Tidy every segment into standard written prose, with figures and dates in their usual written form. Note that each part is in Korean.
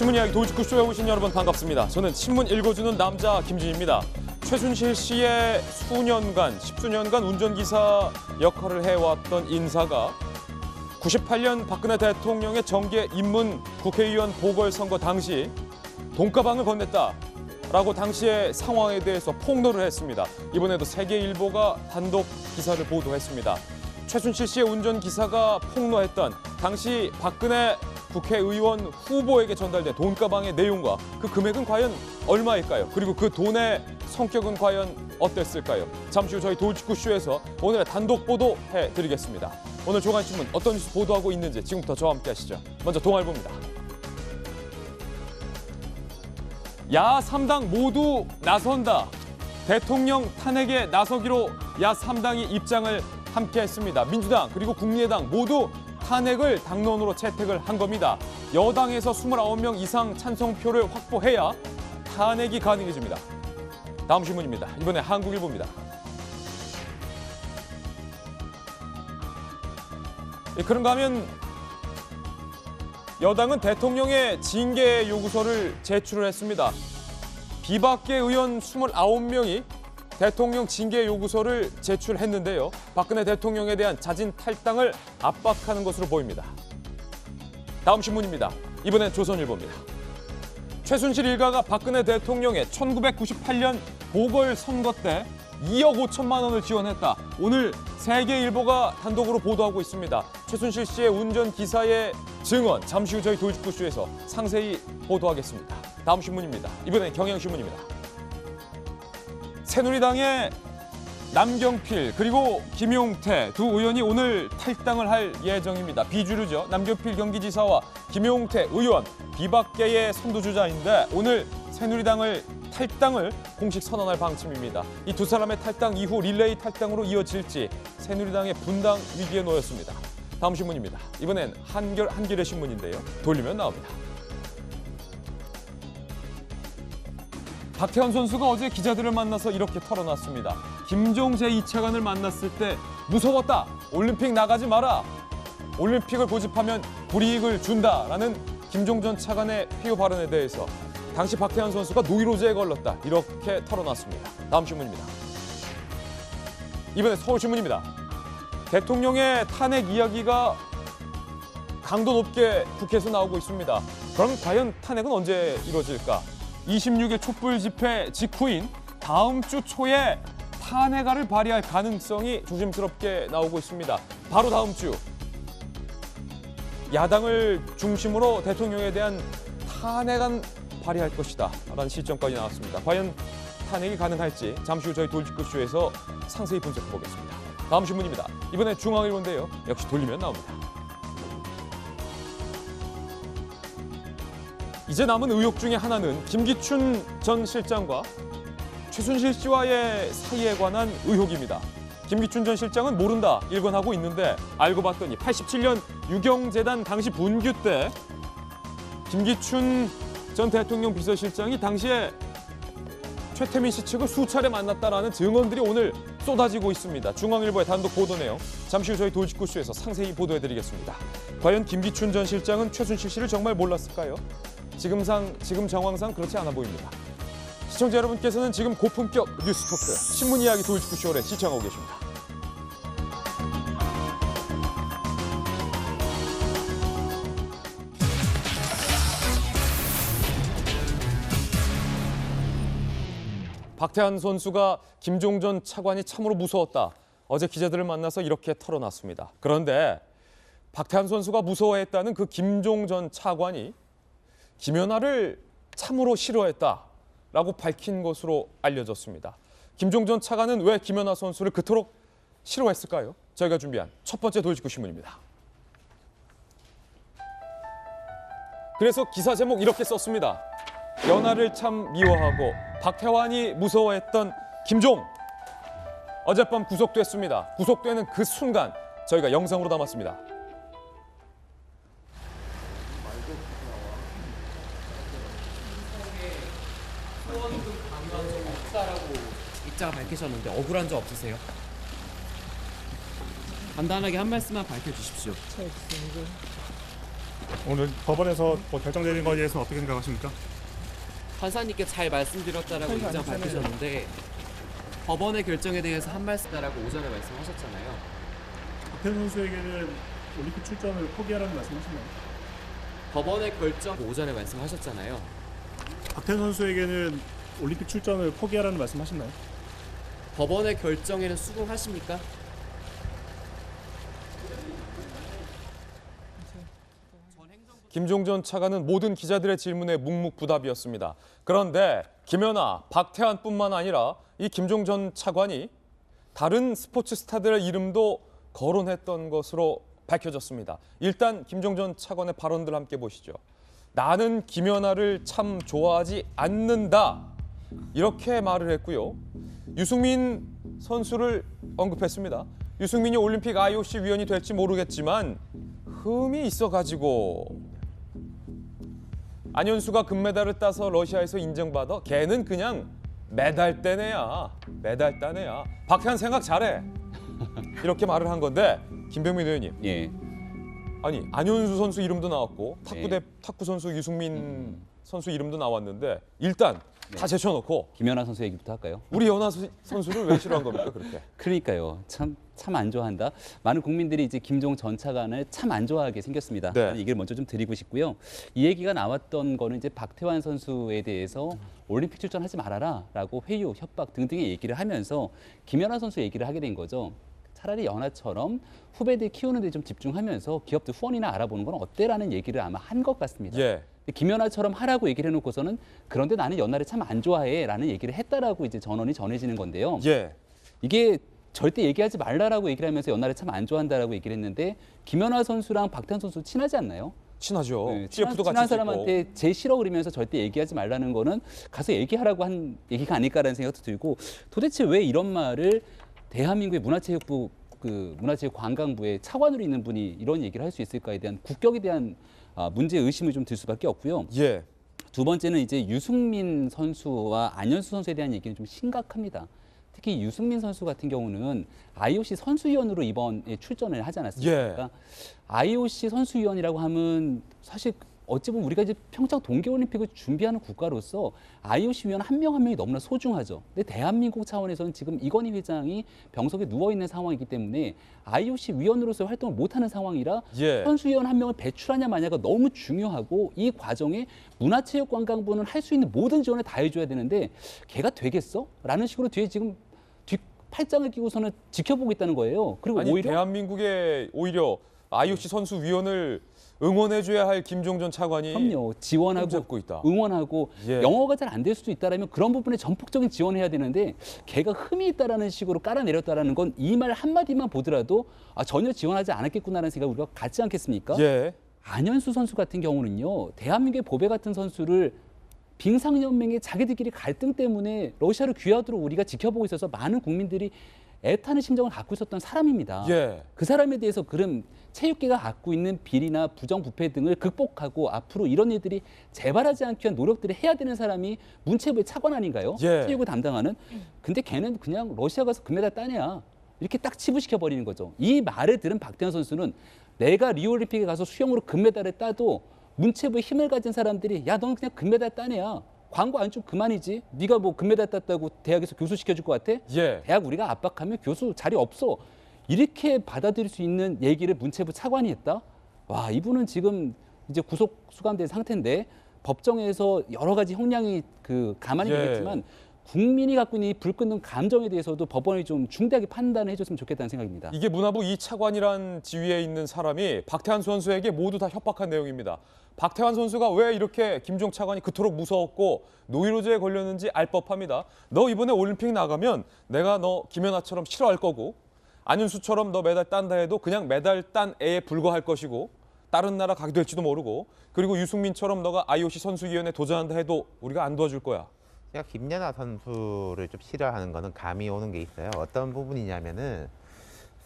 신문 이야기 도이치쿠쇼에 오신 여러분 반갑습니다. 저는 신문 읽어주는 남자 김진입니다. 최순실 씨의 수년간, 10수년간 운전기사 역할을 해왔던 인사가 98년 박근혜 대통령의 정계 입문 국회의원 보궐선거 당시 돈가방을 건넸다라고 당시의 상황에 대해서 폭로를 했습니다. 이번에도 세계일보가 단독 기사를 보도했습니다. 최순실 씨의 운전기사가 폭로했던 당시 박근혜 국회의원 후보에게 전달된 돈가방의 내용과 그 금액은 과연 얼마일까요? 그리고 그 돈의 성격은 과연 어땠을까요? 잠시 후 저희 도이치쿠쇼에서 오늘의 단독 보도해드리겠습니다. 오늘 조간신문 어떤 뉴스 보도하고 있는지 지금부터 저와 함께 하시죠. 먼저 동아일보입니다. 야3당 모두 나선다. 대통령 탄핵에 나서기로 야3당이 입장을 함께 했습니다. 민주당 그리고 국민의당 모두 탄핵을 당론으로 채택을 한 겁니다. 여당에서 29명 이상 찬성표를 확보해야 탄핵이 가능해집니다. 다음 신문입니다. 이번에 한국일보입니다. 그런가 하면 여당은 대통령의 징계 요구서를 제출을 했습니다. 비박계 의원 29명이 대통령 징계 요구서를 제출했는데요. 박근혜 대통령에 대한 자진 탈당을 압박하는 것으로 보입니다. 다음 신문입니다. 이번엔 조선일보입니다. 최순실 일가가 박근혜 대통령의 1998년 보궐선거 때 2억 5천만 원을 지원했다. 오늘 세계일보가 단독으로 보도하고 있습니다. 최순실 씨의 운전기사의 증언, 잠시 후 저희 도이치쿠쇼에서 상세히 보도하겠습니다. 다음 신문입니다. 이번엔 경향신문입니다. 새누리당의 남경필 그리고 김용태 두 의원이 오늘 탈당을 할 예정입니다. 비주류죠. 남경필 경기지사와 김용태 의원 비박계의 선두주자인데 오늘 새누리당을 탈당을 공식 선언할 방침입니다. 이 두 사람의 탈당 이후 릴레이 탈당으로 이어질지 새누리당의 분당 위기에 놓였습니다. 다음 신문입니다. 이번엔 한겨레 신문인데요. 돌리면 나옵니다. 박태환 선수가 어제 기자들을 만나서 이렇게 털어놨습니다. 김종재 2차관을 만났을 때 무서웠다. 올림픽 나가지 마라. 올림픽을 고집하면 불이익을 준다라는 김종 전 차관의 회유 발언에 대해서 당시 박태환 선수가 노이로제에 걸렸다. 이렇게 털어놨습니다. 다음 신문입니다. 이번에 서울신문입니다. 대통령의 탄핵 이야기가 강도 높게 국회에서 나오고 있습니다. 그럼 과연 탄핵은 언제 이루어질까? 26일 촛불 집회 직후인 다음 주 초에 탄핵안을 발의할 가능성이 조심스럽게 나오고 있습니다. 바로 다음 주 야당을 중심으로 대통령에 대한 탄핵안 발의할 것이다 라는 시점까지 나왔습니다. 과연 탄핵이 가능할지 잠시 후 저희 도이치쿠쇼에서 상세히 분석해 보겠습니다. 다음 신문입니다. 이번엔 중앙일보인데요. 역시 돌리면 나옵니다. 이제 남은 의혹 중에 하나는 김기춘 전 실장과 최순실 씨와의 사이에 관한 의혹입니다. 김기춘 전 실장은 모른다 일관하고 있는데 알고 봤더니 87년 유경재단 당시 분규 때 김기춘 전 대통령 비서실장이 당시에 최태민 씨 측을 수차례 만났다라는 증언들이 오늘 쏟아지고 있습니다. 중앙일보의 단독 보도 내용 잠시 후 저희 도이치쿠쇼에서 상세히 보도해드리겠습니다. 과연 김기춘 전 실장은 최순실 씨를 정말 몰랐을까요? 지금 정황상 그렇지 않아 보입니다. 시청자 여러분께서는 지금 고품격 뉴스 토크 신문 이야기 도이치쿠쇼를 시청하고 계십니다. 박태환 선수가 김종 전 차관이 참으로 무서웠다. 어제 기자들을 만나서 이렇게 털어놨습니다. 그런데 박태환 선수가 무서워했다는 그 김종 전 차관이 김연아를 참으로 싫어했다라고 밝힌 것으로 알려졌습니다. 김종 전 차관은 왜 김연아 선수를 그토록 싫어했을까요? 저희가 준비한 첫 번째 도이치쿠 신문입니다. 그래서 기사 제목 이렇게 썼습니다. 연아를 참 미워하고 박태환이 무서워했던 김종. 어젯밤 구속됐습니다. 구속되는 그 순간 저희가 영상으로 담았습니다. 입장을 밝히셨는데 억울한 점 없으세요? 간단하게 한 말씀만 밝혀주십시오. 오늘 법원에서 결정되는 것에 대해서는 어떻게 생각하십니까? 판사님께 잘 말씀드렸다라고 입장 밝히셨는데 법원의 결정에 대해서 한 말씀다라고 오전에 말씀하셨잖아요. 박태환 선수에게는 올림픽 출전을 포기하라는 말씀하셨나요? 법원의 결정 오전에 말씀하셨잖아요. 박태환 선수에게는 올림픽 출전을 포기하라는 말씀하셨나요? 법원의 결정에는 수긍하십니까? 김종전 차관은 모든 기자들의 질문에 묵묵부답이었습니다. 그런데 김연아, 박태환뿐만 아니라 이 김종전 차관이 다른 스포츠 스타들의 이름도 거론했던 것으로 밝혀졌습니다. 일단 김종전 차관의 발언들 함께 보시죠. 나는 김연아를 참 좋아하지 않는다. 이렇게 말을 했고요. 유승민 선수를 언급했습니다. 유승민이 올림픽 IOC 위원이 될지 모르겠지만 흠이 있어가지고 안현수가 금메달을 따서 러시아에서 인정받아 걔는 그냥 메달 따내야. 메달 따내야. 박태환 생각 잘해. 이렇게 말을 한 건데 김병민 의원님. 예. 아니 안현수 선수 이름도 나왔고 예. 탁구 선수 유승민 선수 이름도 나왔는데 일단 다 제쳐놓고 김연아 선수 얘기부터 할까요? 우리 연하 선수를 왜 싫어한 겁니까 그렇게? 그러니까요. 참 안 좋아한다. 많은 국민들이 이제 김종 전 차관을 참 안 좋아하게 생겼습니다. 네. 라는 얘기를 먼저 좀 드리고 싶고요. 이 얘기가 나왔던 거는 이제 박태환 선수에 대해서 올림픽 출전하지 말아라라고 회유, 협박 등등의 얘기를 하면서 김연아 선수 얘기를 하게 된 거죠. 차라리 연하처럼 후배들 키우는 데 좀 집중하면서 기업들 후원이나 알아보는 건 어때라는 얘기를 아마 한 것 같습니다. 예. 김연아처럼 하라고 얘기를 해놓고서는 그런데 나는 연하를 참 안 좋아해라는 얘기를 했다라고 이제 전언이 전해지는 건데요. 예. 이게 절대 얘기하지 말라라고 얘기를 하면서 연하를 참 안 좋아한다라고 얘기를 했는데 김연아 선수랑 박태환 선수 친하지 않나요? 친하죠. 네, CF도 친한 같이 사람한테 제 싫어 그러면서 절대 얘기하지 말라는 거는 가서 얘기하라고 한 얘기가 아닐까라는 생각도 들고 도대체 왜 이런 말을 대한민국의 문화체육부 문화체육관광부의 차관으로 있는 분이 이런 얘기를 할 수 있을까에 대한 국격에 대한 문제 의심을 좀 들 수밖에 없고요. 예. 두 번째는 이제 유승민 선수와 안현수 선수에 대한 얘기는 좀 심각합니다. 특히 유승민 선수 같은 경우는 IOC 선수위원으로 이번에 출전을 하지 않았습니까? 예. IOC 선수위원이라고 하면 사실 어찌 보면 우리가 이제 평창 동계올림픽을 준비하는 국가로서 IOC 위원 한 명 한 명이 너무나 소중하죠. 근데 대한민국 차원에서는 지금 이건희 회장이 병석에 누워 있는 상황이기 때문에 IOC 위원으로서 활동을 못하는 상황이라 예. 선수위원 한 명을 배출하냐 마냐가 너무 중요하고 이 과정에 문화체육관광부는 할 수 있는 모든 지원을 다 해줘야 되는데 걔가 되겠어? 라는 식으로 뒤에 지금 팔짱을 끼고서는 지켜보고 있다는 거예요. 그리고 아니 오히려 대한민국의 오히려 IOC 선수위원을 응원해줘야 할 김종전 차관이 그럼요. 지원하고 흠잡고 있다. 응원하고 예. 영어가 잘 안 될 수도 있다라면 그런 부분에 전폭적인 지원해야 되는데 걔가 흠이 있다라는 식으로 깔아내렸다라는 건 이 말 한마디만 보더라도 전혀 지원하지 않았겠구나라는 생각을 우리가 갖지 않겠습니까? 예. 안현수 선수 같은 경우는요. 대한민국의 보배 같은 선수를 빙상연맹의 자기들끼리 갈등 때문에 러시아로 귀화하도록 우리가 지켜보고 있어서 많은 국민들이 애타는 심정을 갖고 있었던 사람입니다. 예. 그 사람에 대해서 그럼 체육계가 갖고 있는 비리나 부정부패 등을 극복하고 앞으로 이런 일들이 재발하지 않기 위한 노력들을 해야 되는 사람이 문체부의 차관 아닌가요? 예. 체육을 담당하는. 근데 걔는 그냥 러시아 가서 금메달 따냐. 이렇게 딱 치부시켜버리는 거죠. 이 말을 들은 박태환 선수는 내가 리오올림픽에 가서 수영으로 금메달을 따도 문체부에 힘을 가진 사람들이 야 너는 그냥 금메달 따내야. 광고 안 좀 그만이지. 네가 뭐 금메달 땄다고 대학에서 교수 시켜줄 것 같아? 예. 대학 우리가 압박하면 교수 자리 없어. 이렇게 받아들일 수 있는 얘기를 문체부 차관이 했다? 와 이분은 지금 이제 구속 수감된 상태인데 법정에서 여러 가지 형량이 가만히 예. 되겠지만 국민이 갖고 있는 이 불끈는 감정에 대해서도 법원이 좀 중대하게 판단을 해줬으면 좋겠다는 생각입니다. 이게 문화부 이 차관이란 지위에 있는 사람이 박태환 선수에게 모두 다 협박한 내용입니다. 박태환 선수가 왜 이렇게 김종 차관이 그토록 무서웠고 노이로제에 걸렸는지 알 법합니다. 너 이번에 올림픽 나가면 내가 너 김연아처럼 싫어할 거고 안윤수처럼 너 메달 딴다 해도 그냥 메달 딴 애에 불과할 것이고 다른 나라 가게 될지도 모르고 그리고 유승민처럼 너가 IOC 선수위원회 도전한다 해도 우리가 안 도와줄 거야. 제가 김연아 선수를 좀 싫어하는 거는 감이 오는 게 있어요. 어떤 부분이냐면은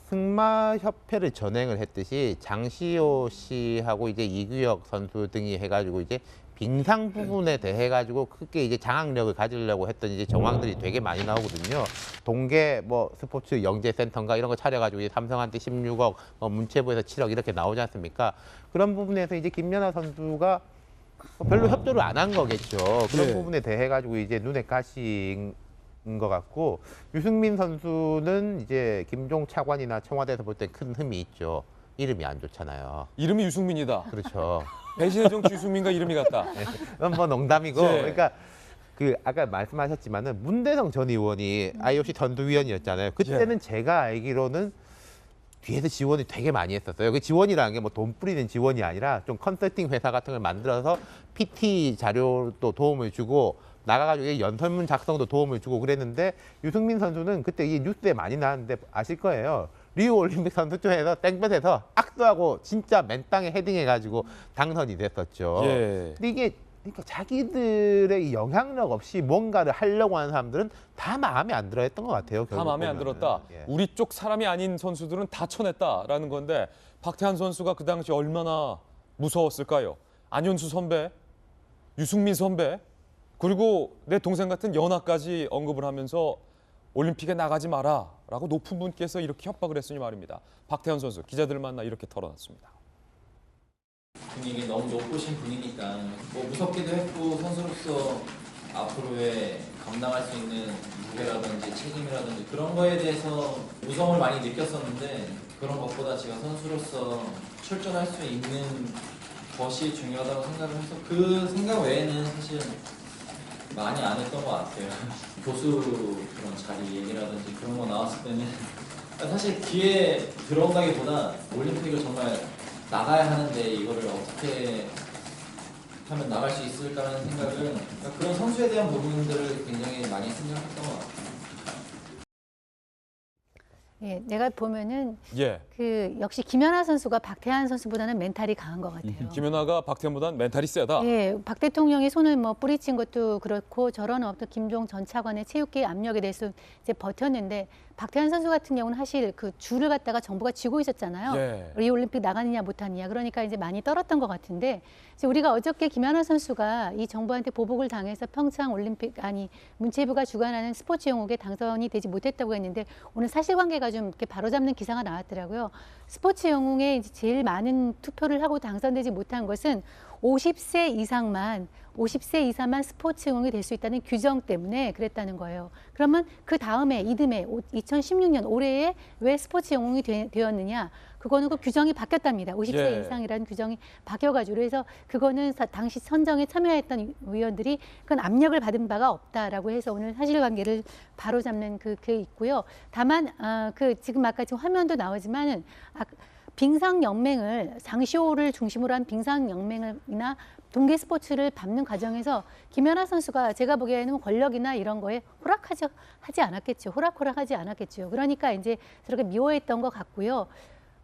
승마협회를 전행을 했듯이 장시호 씨하고 이제 이규혁 선수 등이 해가지고 이제 빙상 부분에 대해 가지고 크게 이제 장악력을 가지려고 했던 이제 정황들이 되게 많이 나오거든요. 동계 뭐 스포츠 영재센터인가 이런 거 차려가지고 이제 삼성한테 16억, 문체부에서 7억 이렇게 나오지 않습니까? 그런 부분에서 이제 김연아 선수가 별로 협조를 안 한 거겠죠. 그런 예. 부분에 대해 가지고 이제 눈에 가시인 것 같고, 유승민 선수는 이제 김종 차관이나 청와대에서 볼 때 큰 흠이 있죠. 이름이 안 좋잖아요. 이름이 유승민이다. 그렇죠. 배신의 정치 유승민과 이름이 같다. 그건 뭐 농담이고, 예. 그러니까 그 아까 말씀하셨지만은 문대성 전 의원이 IOC 선두위원이었잖아요. 그때는 제가 알기로는 뒤에서 지원이 되게 많이 했었어요. 그 지원이라는 게 뭐 돈 뿌리는 지원이 아니라 좀 컨설팅 회사 같은 걸 만들어서 PT 자료도 도움을 주고 나가가지고 연설문 작성도 도움을 주고 그랬는데, 유승민 선수는 그때 이 뉴스에 많이 나왔는데 아실 거예요. 리우 올림픽 선수촌에서 땡볕에서 악수하고 진짜 맨땅에 헤딩해가지고 당선이 됐었죠. 예. 근데 이게 그러니까 자기들의 이 영향력 없이 뭔가를 하려고 하는 사람들은 다 마음에 안 들어 했던 것 같아요. 다 결국 마음에 안 보면은. 들었다. 예. 우리 쪽 사람이 아닌 선수들은 다 쳐냈다라는 건데, 박태환 선수가 그 당시 얼마나 무서웠을까요? 안현수 선배, 유승민 선배, 그리고 내 동생 같은 연하까지 언급을 하면서 올림픽에 나가지 마라라고 높은 분께서 이렇게 협박을 했으니 말입니다. 박태환 선수 기자들 만나 이렇게 털어놨습니다. 분위기 너무 높으신 분이니까 뭐 무섭기도 했고, 선수로서 앞으로의 감당할 수 있는 무게라든지 책임이라든지 그런 거에 대해서 무서움을 많이 느꼈었는데, 그런 것보다 제가 선수로서 출전할 수 있는 것이 중요하다고 생각을 해서 그 생각 외에는 사실 많이 안 했던 것 같아요. 교수 그런 자리 얘기라든지 그런 거 나왔을 때는 사실 뒤에 들어온다기보다 올림픽을 정말 나가야 하는데 이거를 어떻게 하면 나갈 수 있을까라는 생각을, 그러니까 그런 선수에 대한 부분들을 굉장히 많이 생각했던 것 같아요. 예, 내가 보면은 예, 그 역시 김연아 선수가 박태환 선수보다는 멘탈이 강한 것 같아요. 김연아가 박태환보다는 멘탈이 세다. 예, 박 대통령이 손을 뭐 뿌리친 것도 그렇고, 저런 어떤 김종 전 차관의 체육계 압력에 대해서 이제 버텼는데, 박태환 선수 같은 경우는 사실 그 줄을 갖다가 정부가 쥐고 있었잖아요. 예. 리올림픽 나가느냐 못하느냐. 그러니까 이제 많이 떨었던 것 같은데, 이제 우리가 어저께 김연아 선수가 이 정부한테 보복을 당해서 평창 올림픽 문체부가 주관하는 스포츠 영웅에 당선이 되지 못했다고 했는데, 오늘 사실관계가 좀 이렇게 바로잡는 기사가 나왔더라고요. 스포츠 영웅에 이제 제일 많은 투표를 하고 당선되지 못한 것은 50세 이상만 스포츠 영웅이 될 수 있다는 규정 때문에 그랬다는 거예요. 그러면 그 다음에 이듬해 2016년 올해에 왜 스포츠 영웅이 되었느냐? 그거는 그 규정이 바뀌었답니다. 50세 예. 이상이라는 규정이 바뀌어가지고, 그래서 그거는 당시 선정에 참여했던 의원들이 그건 압력을 받은 바가 없다라고 해서 오늘 사실관계를 바로잡는 그게 있고요. 다만 지금 아까 지금 화면도 나오지만은 빙상연맹을, 장시호를 중심으로 한 빙상연맹이나 동계 스포츠를 밟는 과정에서 김연아 선수가 제가 보기에는 권력이나 이런 거에 하지 않았겠죠. 호락호락하지 않았겠죠. 그러니까 이제 저렇게 미워했던 것 같고요.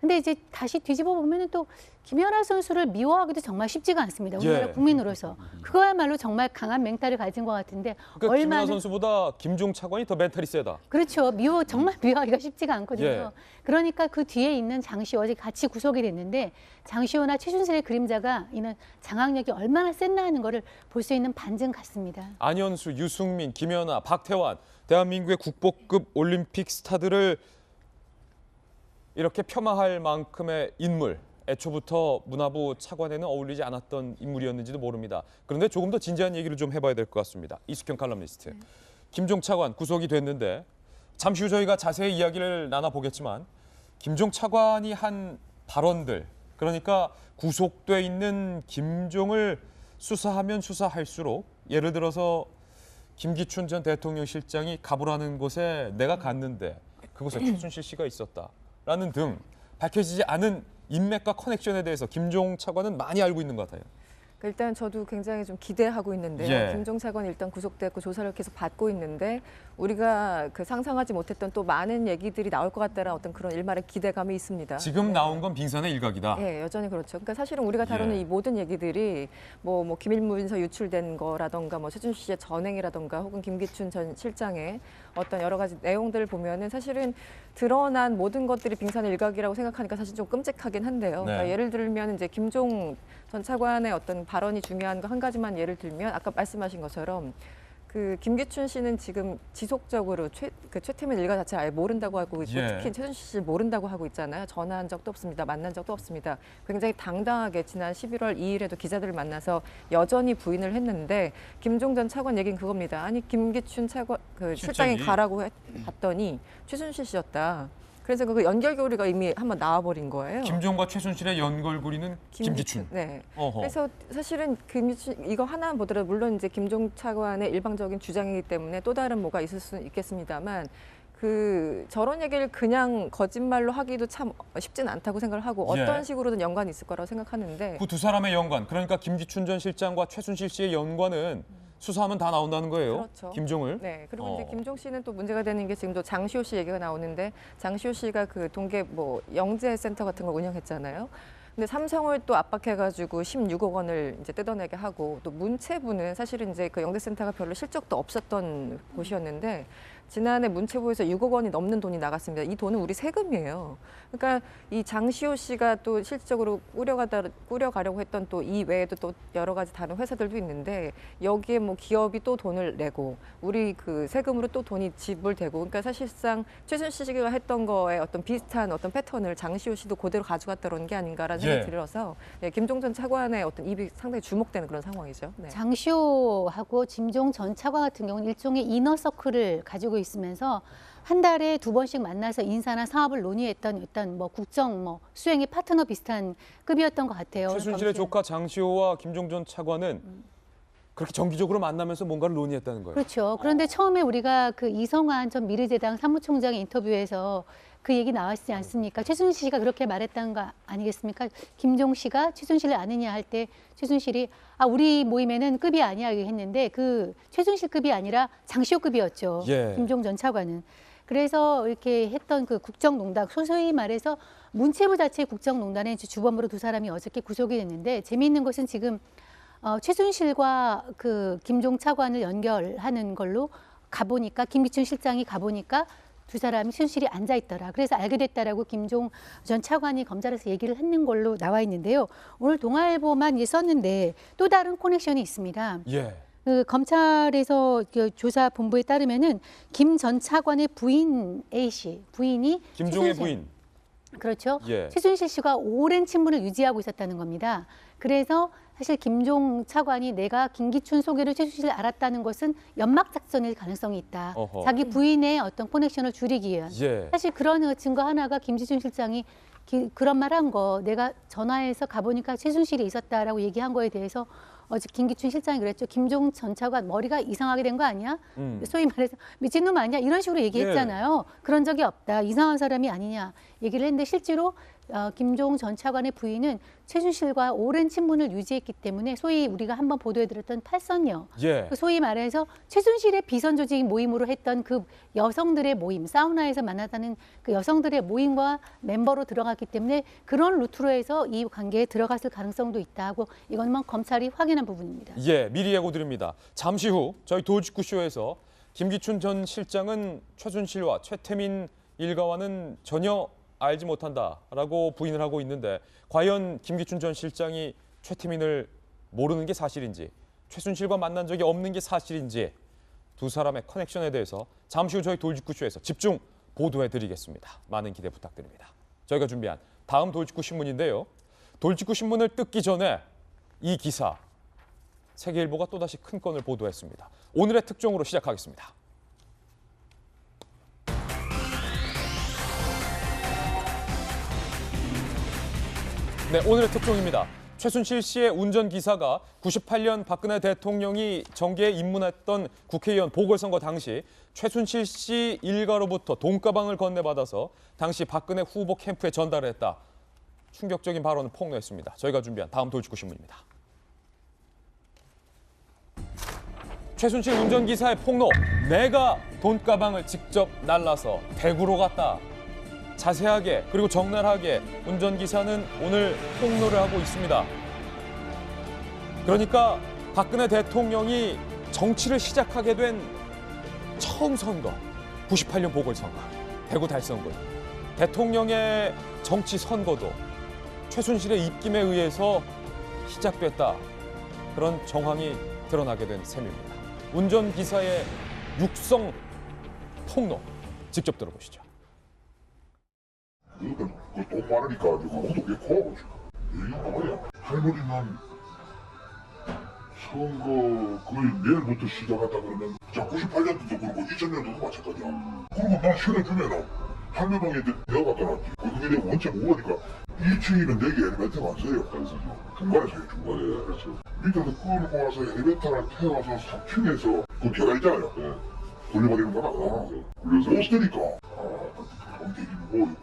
근데 이제 다시 뒤집어 보면은 또 김연아 선수를 미워하기도 정말 쉽지가 않습니다. 우리나라 예. 국민으로서. 그거야말로 정말 강한 멘탈을 가진 것 같은데, 그러니까 김연아 얼마나 선수보다 김종 차관이 더 멘탈이 세다. 그렇죠. 정말 미워하기가 쉽지가 않거든요. 예. 그러니까 그 뒤에 있는 장시호, 어제 같이 구속이 됐는데, 장시호나 최준실의 그림자가 이는 장악력이 얼마나 셌나 하는 거를 볼 수 있는 반증 같습니다. 안현수, 유승민, 김연아, 박태환, 대한민국의 국보급 올림픽 스타들을 이렇게 폄하할 만큼의 인물, 애초부터 문화부 차관에는 어울리지 않았던 인물이었는지도 모릅니다. 그런데 조금 더 진지한 얘기를 좀 해봐야 될 것 같습니다. 이숙현 칼럼니스트. 김종 차관 구속이 됐는데, 잠시 후 저희가 자세히 이야기를 나눠보겠지만, 김종 차관이 한 발언들, 그러니까 구속돼 있는 김종을 수사하면 수사할수록, 예를 들어서 김기춘 전 대통령 실장이 가보라는 곳에 내가 갔는데 그곳에 최순실 씨가 있었다라는 등 밝혀지지 않은 인맥과 커넥션에 대해서 김종 차관은 많이 알고 있는 것 같아요. 일단 저도 굉장히 좀 기대하고 있는데요. 예. 김종 차관이 일단 구속됐고 조사를 계속 받고 있는데, 우리가 상상하지 못했던 또 많은 얘기들이 나올 것 같다는 어떤 그런 일말의 기대감이 있습니다. 지금 나온 건 빙산의 일각이다. 예, 여전히 그렇죠. 그러니까 사실은 우리가 다루는 예. 이 모든 얘기들이 뭐 기밀문서 유출된 거라던가, 뭐 최준실 씨의 전행이라던가, 혹은 김기춘 전 실장의 어떤 여러 가지 내용들을 보면은 사실은 드러난 모든 것들이 빙산의 일각이라고 생각하니까 사실 좀 끔찍하긴 한데요. 네. 그러니까 예를 들면 이제 김종 전 차관의 어떤 발언이 중요한 거 한 가지만 예를 들면 아까 말씀하신 것처럼 그 김기춘 씨는 지금 지속적으로 최태민 일가 자체를 아예 모른다고 하고 있고 예. 특히 최순실 씨를 모른다고 하고 있잖아요. 전화한 적도 없습니다. 만난 적도 없습니다. 굉장히 당당하게 지난 11월 2일에도 기자들을 만나서 여전히 부인을 했는데 김종 전 차관 얘기는 그겁니다. 아니 김기춘 차관 실장이 가라고 봤더니 최순실 씨였다. 그래서 그 연결고리가 이미 한번 나와버린 거예요. 김종과 최순실의 연결고리는 김기춘. 네. 어허. 그래서 사실은 김기춘 이거 하나 보더라도 물론 이제 김종 차관의 일방적인 주장이기 때문에 또 다른 뭐가 있을 수는 있겠습니다만 그 저런 얘기를 그냥 거짓말로 하기도 참 쉽지는 않다고 생각을 하고 예. 어떤 식으로든 연관이 있을 거라고 생각하는데 그 두 사람의 연관, 그러니까 김기춘 전 실장과 최순실 씨의 연관은 수사하면 다 나온다는 거예요. 그렇죠. 김종을. 네. 그리고 이제 김종 씨는 또 문제가 되는 게 지금도 장시호 씨 얘기가 나오는데 장시호 씨가 그 동계 뭐 영재 센터 같은 걸 운영했잖아요. 근데 삼성을 또 압박해가지고 16억 원을 이제 뜯어내게 하고 또 문체부는 사실은 이제 그 영재센터가 별로 실적도 없었던 곳이었는데 지난해 문체부에서 6억 원이 넘는 돈이 나갔습니다. 이 돈은 우리 세금이에요. 그러니까 이 장시호 씨가 또 실질적으로 꾸려가려고 했던 또 이 외에도 또 여러 가지 다른 회사들도 있는데 여기에 뭐 기업이 또 돈을 내고 우리 그 세금으로 또 돈이 지불되고 그러니까 사실상 최순실 씨가 했던 거에 어떤 비슷한 어떤 패턴을 장시호 씨도 그대로 가져갔다는 게 아닌가라는 생각이 들어서 네, 김종 전 차관의 어떤 입이 상당히 주목되는 그런 상황이죠. 네. 장시호하고 김종 전 차관 같은 경우는 일종의 이너서클을 가지고 있으면서 한 달에 2번씩 만나서 인사나 사업을 논의했던 어떤 뭐 국정 뭐 수행의 파트너 비슷한 급이었던 것 같아요. 최순실의 조카 장시호와 김종 전 차관은 그렇게 정기적으로 만나면서 뭔가를 논의했다는 거예요. 그렇죠. 그런데 처음에 우리가 그 이성환 전 미래재당 사무총장의 인터뷰에서 그 얘기 나왔지 않습니까? 최순실 씨가 그렇게 말했다는 거 아니겠습니까? 김종 씨가 최순실을 아느냐 할 때 최순실이 우리 모임에는 급이 아니야 했는데 그 최순실 급이 아니라 장시호 급이었죠. 예. 김종 전 차관은. 그래서 이렇게 했던 그 국정농단, 소위 말해서 문체부 자체의 국정농단의 주범으로 두 사람이 어저께 구속이 됐는데 재미있는 것은 지금 최순실과 그 김종 차관을 연결하는 걸로 가보니까 김기춘 실장이 가보니까 두 사람이 최순실이 앉아 있더라. 그래서 알게 됐다라고 김종 전 차관이 검찰에서 얘기를 했는 걸로 나와 있는데요. 오늘 동아일보만 썼는데 또 다른 커넥션이 있습니다. 예. 그 검찰에서 그 조사 본부에 따르면은 김 전 차관의 부인 A 씨, 부인이 김종의 최순실, 부인. 그렇죠. 예. 최순실 씨가 오랜 친분을 유지하고 있었다는 겁니다. 그래서 사실 김종 차관이 내가 김기춘 소개로 최순실을 알았다는 것은 연막 작전일 가능성이 있다. 어허. 자기 부인의 어떤 커넥션을 줄이기 위한. 예. 사실 그런 증거 하나가 김기춘 실장이 그런 말 한 거, 내가 전화해서 가보니까 최순실이 있었다라고 얘기한 거에 대해서 어제 김기춘 실장이 그랬죠. 김종 전 차관 머리가 이상하게 된 거 아니야? 소위 말해서 미친놈 아니야? 이런 식으로 얘기했잖아요. 그런 적이 없다. 이상한 사람이 아니냐 얘기를 했는데 실제로 김종 전 차관의 부인은 최순실과 오랜 친분을 유지했기 때문에 소위 우리가 한번 보도해드렸던 팔선녀, 예. 그 소위 말해서 최순실의 비선 조직 모임으로 했던 그 여성들의 모임, 사우나에서 만나다는 그 여성들의 모임과 멤버로 들어갔기 때문에 그런 루트로 해서 이 관계에 들어갔을 가능성도 있다고 이건 검찰이 확인한 부분입니다. 예, 미리 예고드립니다. 잠시 후 저희 도직구쇼에서 김기춘 전 실장은 최순실과 최태민 일가와는 전혀 알지 못한다라고 부인을 하고 있는데 과연 김기춘 전 실장이 최태민을 모르는 게 사실인지 최순실과 만난 적이 없는 게 사실인지 두 사람의 커넥션에 대해서 잠시 후 저희 돌직구쇼에서 집중 보도해드리겠습니다. 많은 기대 부탁드립니다. 저희가 준비한 다음 돌직구 신문인데요. 돌직구 신문을 뜯기 전에 이 기사 세계일보가 또다시 큰 건을 보도했습니다. 오늘의 특종으로 시작하겠습니다. 네, 오늘의 특종입니다. 최순실 씨의 운전기사가 98년 박근혜 대통령이 정계에 입문했던 국회의원 보궐선거 당시 최순실 씨 일가로부터 돈가방을 건네받아서 당시 박근혜 후보 캠프에 전달을 했다. 충격적인 발언을 폭로했습니다. 저희가 준비한 다음 돌직구 신문입니다. 최순실 운전기사의 폭로, 내가 돈가방을 직접 날라서 대구로 갔다. 자세하게 그리고 적나라하게 운전기사는 오늘 폭로를 하고 있습니다. 그러니까 박근혜 대통령이 정치를 시작하게 된 처음 선거, 98년 보궐선거, 대구 달성군. 대통령의 정치 선거도 최순실의 입김에 의해서 시작됐다. 그런 정황이 드러나게 된 셈입니다. 운전기사의 육성 폭로 직접 들어보시죠. 그러니까 그돈 많으니까 그것도 꽤 커. 이유가 뭐야? 할머니는 선거 거의 내일부터 시작한다 그러면 자 98년도도 그렇고 2000년도도 마찬가지야. 그러면 난 실어주면은 할매방에 내가 갖다 놨지. 그게 내가 원체 무거우니까 2층이면 4개 엘리베이터가 안 써요. 중간에 서요, 중간에. 그렇죠. 밑에서 끌고 와서 엘리베이터를 태워서 3층에서 그 계단 있잖아요. 돌려버리는 거나. 그래서 못 쓰니까. 엄청 무거워요.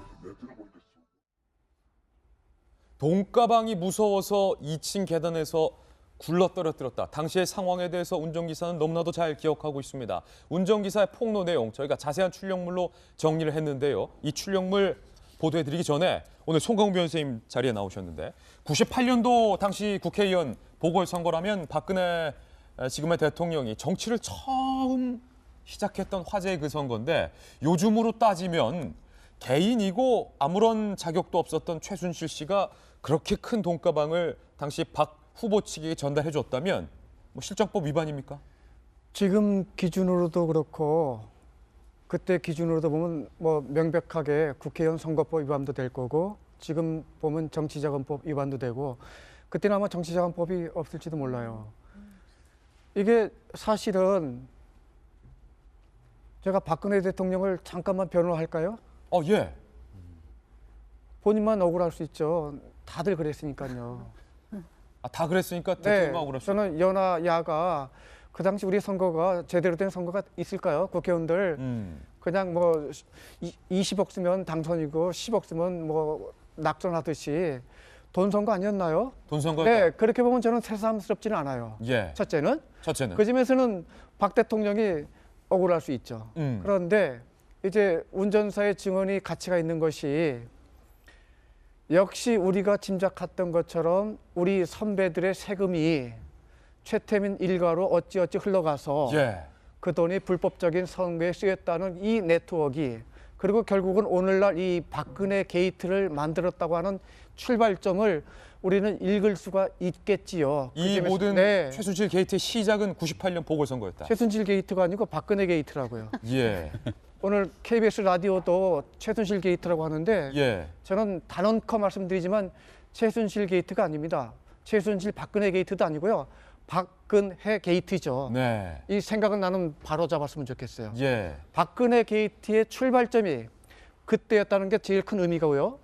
돈가방이 무서워서 2층 계단에서 굴러 떨어뜨렸다. 당시의 상황에 대해서 운전기사는 너무나도 잘 기억하고 있습니다. 운전기사의 폭로 내용 저희가 자세한 출력물로 정리를 했는데요. 이 출력물 보도해드리기 전에 오늘 송강훈 변호사님 자리에 나오셨는데 98년도 당시 국회의원 보궐선거라면 박근혜 지금의 대통령이 정치를 처음 시작했던 화제의 그 선거인데 요즘으로 따지면 개인이고 아무런 자격도 없었던 최순실 씨가 그렇게 큰 돈가방을 당시 박 후보 측에게 전달해 줬다면 뭐 실정법 위반입니까? 지금 기준으로도 그렇고 그때 기준으로도 보면 뭐 명백하게 국회의원 선거법 위반도 될 거고 지금 보면 정치자금법 위반도 되고 그때는 아마 정치자금법이 없을지도 몰라요. 이게 사실은 제가 박근혜 대통령을 잠깐만 변호할까요? 예. 본인만 억울할 수 있죠. 다들 그랬으니까요. 다 그랬으니까 대통령만 억울할 수 있어요. 저는 여나 야가 그 당시 우리 선거가 제대로 된 선거가 있을까요? 국회의원들 그냥 뭐 20억 쓰면 당선이고 10억 쓰면 뭐 낙선하듯이 돈 선거 아니었나요? 돈 선거. 네, 그렇게 보면 저는 새삼스럽지는 않아요. 예. 첫째는 첫째는. 그 점에서는 박 대통령이 억울할 수 있죠. 그런데 이제 운전사의 증언이 가치가 있는 것이 역시 우리가 짐작했던 것처럼 우리 선배들의 세금이 최태민 일가로 어찌어찌 흘러가서 예. 그 돈이 불법적인 선거에 쓰였다는 이 네트워크가 그리고 결국은 오늘날 이 박근혜 게이트를 만들었다고 하는 출발점을 우리는 읽을 수가 있겠지요. 이 모든 네. 최순실 게이트의 시작은 98년 보궐선거였다. 최순실 게이트가 아니고 박근혜 게이트라고요. 예. 오늘 KBS 라디오도 최순실 게이트라고 하는데 예. 저는 단언커 말씀드리지만 최순실 게이트가 아닙니다. 최순실 박근혜 게이트도 아니고요. 박근혜 게이트죠. 네. 이 생각은 나는 바로 잡았으면 좋겠어요. 예. 박근혜 게이트의 출발점이 그때였다는 게 제일 큰 의미고요.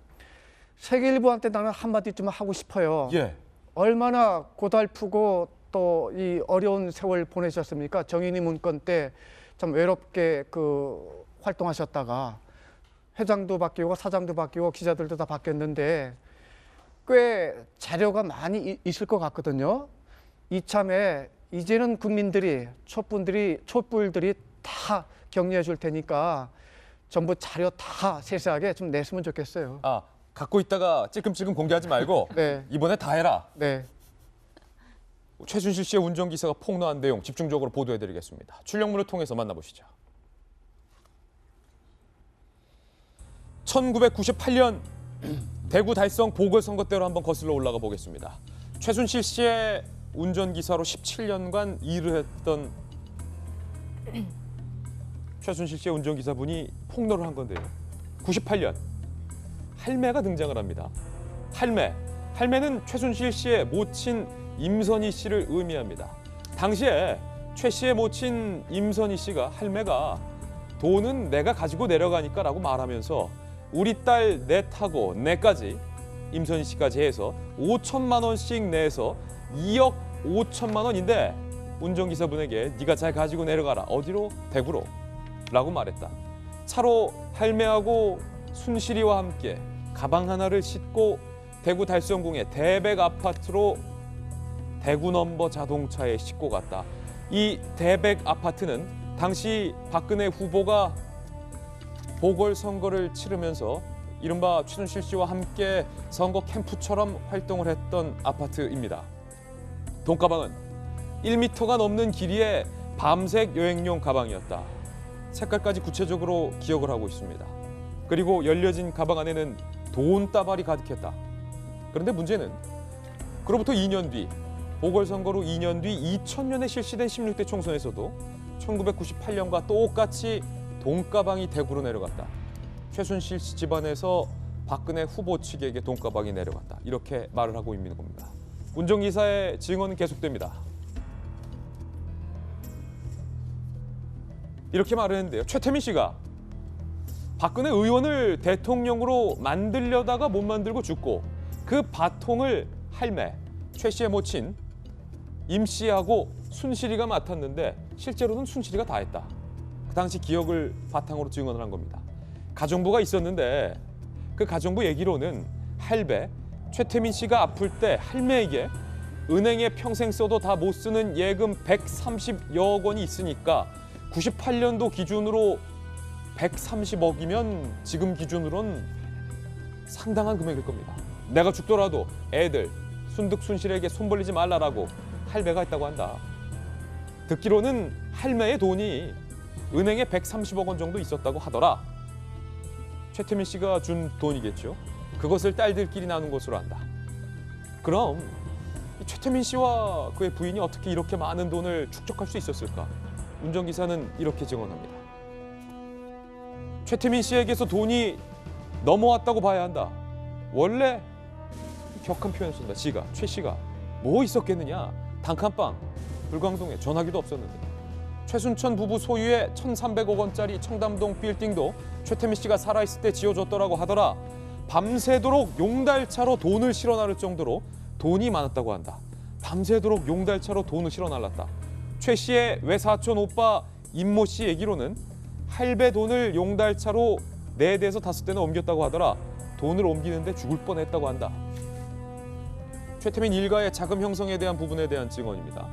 세계일보한테 나는 한마디 좀 하고 싶어요. 예. 얼마나 고달프고 또 이 어려운 세월 보내셨습니까? 정인이 문건 때 참 외롭게 그 활동하셨다가 회장도 바뀌고 사장도 바뀌고 기자들도 다 바뀌었는데 꽤 자료가 많이 있을 것 같거든요. 이참에 이제는 국민들이 촛불들이 다 격려해 줄 테니까 전부 자료 다 세세하게 좀 냈으면 좋겠어요. 갖고 있다가 찔끔찔끔 공개하지 말고 네. 이번에 다 해라. 네. 최순실 씨의 운전기사가 폭로한 내용 집중적으로 보도해드리겠습니다. 출력물을 통해서 만나보시죠. 1998년 대구 달성 보궐선거 때로 한번 거슬러 올라가 보겠습니다. 최순실 씨의 운전기사로 17년간 일을 했던 최순실 씨의 운전기사분이 폭로를 한 건데요. 98년 할매가 등장을 합니다. 할매는 최순실 씨의 모친 임선희 씨를 의미합니다. 당시에 최 씨의 모친 임선희 씨가 할매가 돈은 내가 가지고 내려가니까 라고 말하면서 우리 딸 넷하고 내까지 임선희 씨까지 해서 5천만 원씩 내서 2억 5천만 원인데 운전기사분에게 네가 잘 가지고 내려가라. 어디로? 대구로. 라고 말했다. 차로 할매하고 순실이와 함께 가방 하나를 싣고 대구 달성궁의 대백 아파트로 대구 넘버 자동차에 싣고 갔다. 이 대백 아파트는 당시 박근혜 후보가 보궐선거를 치르면서 이른바 최순실 씨와 함께 선거 캠프처럼 활동을 했던 아파트입니다. 돈가방은 1m가 넘는 길이의 밤색 여행용 가방이었다. 색깔까지 구체적으로 기억을 하고 있습니다. 그리고 열려진 가방 안에는 돈다발이 가득했다. 그런데 문제는 그로부터 2년 뒤 보궐선거로 2년 뒤 2000년에 실시된 16대 총선에서도 1998년과 똑같이 돈가방이 대구로 내려갔다. 최순실 씨 집안에서 박근혜 후보 측에게 돈가방이 내려갔다. 이렇게 말을 하고 있는 겁니다. 운전기사의 증언은 계속됩니다. 이렇게 말을 했는데요. 최태민 씨가 박근혜 의원을 대통령으로 만들려다가 못 만들고 죽고 그 바통을 할매 최 씨의 모친 임 씨하고 순실이가 맡았는데 실제로는 순실이가 다 했다. 그 당시 기억을 바탕으로 증언을 한 겁니다. 가정부가 있었는데 그 가정부 얘기로는 할배 최태민 씨가 아플 때 할매에게 은행에 평생 써도 다 못 쓰는 예금 130여 원이 있으니까 98년도 기준으로 130억이면 지금 기준으로는 상당한 금액일 겁니다. 내가 죽더라도 애들 순득 순실에게 손 벌리지 말라라고 할배가 했다고 한다. 듣기로는 할매의 돈이 은행에 130억 원 정도 있었다고 하더라. 최태민 씨가 준 돈이겠죠. 그것을 딸들끼리 나눈 것으로 안다. 그럼 최태민 씨와 그의 부인이 어떻게 이렇게 많은 돈을 축적할 수 있었을까? 운전기사는 이렇게 증언합니다. 최태민 씨에게서 돈이 넘어왔다고 봐야 한다. 원래 격한 표현을 쓴다. 최 씨가 뭐 있었겠느냐? 단칸방, 불광동에 전화기도 없었는데. 최순천 부부 소유의 1,300억 원짜리 청담동 빌딩도 최태민 씨가 살아있을 때 지어줬더라고 하더라. 밤새도록 용달차로 돈을 실어 나를 정도로 돈이 많았다고 한다. 밤새도록 용달차로 돈을 실어 날랐다. 최 씨의 외사촌 오빠 임모 씨 얘기로는 할배 돈을 용달차로 4대에서 5대나 옮겼다고 하더라. 돈을 옮기는데 죽을 뻔했다고 한다. 최태민 일가의 자금 형성에 대한 부분에 대한 증언입니다.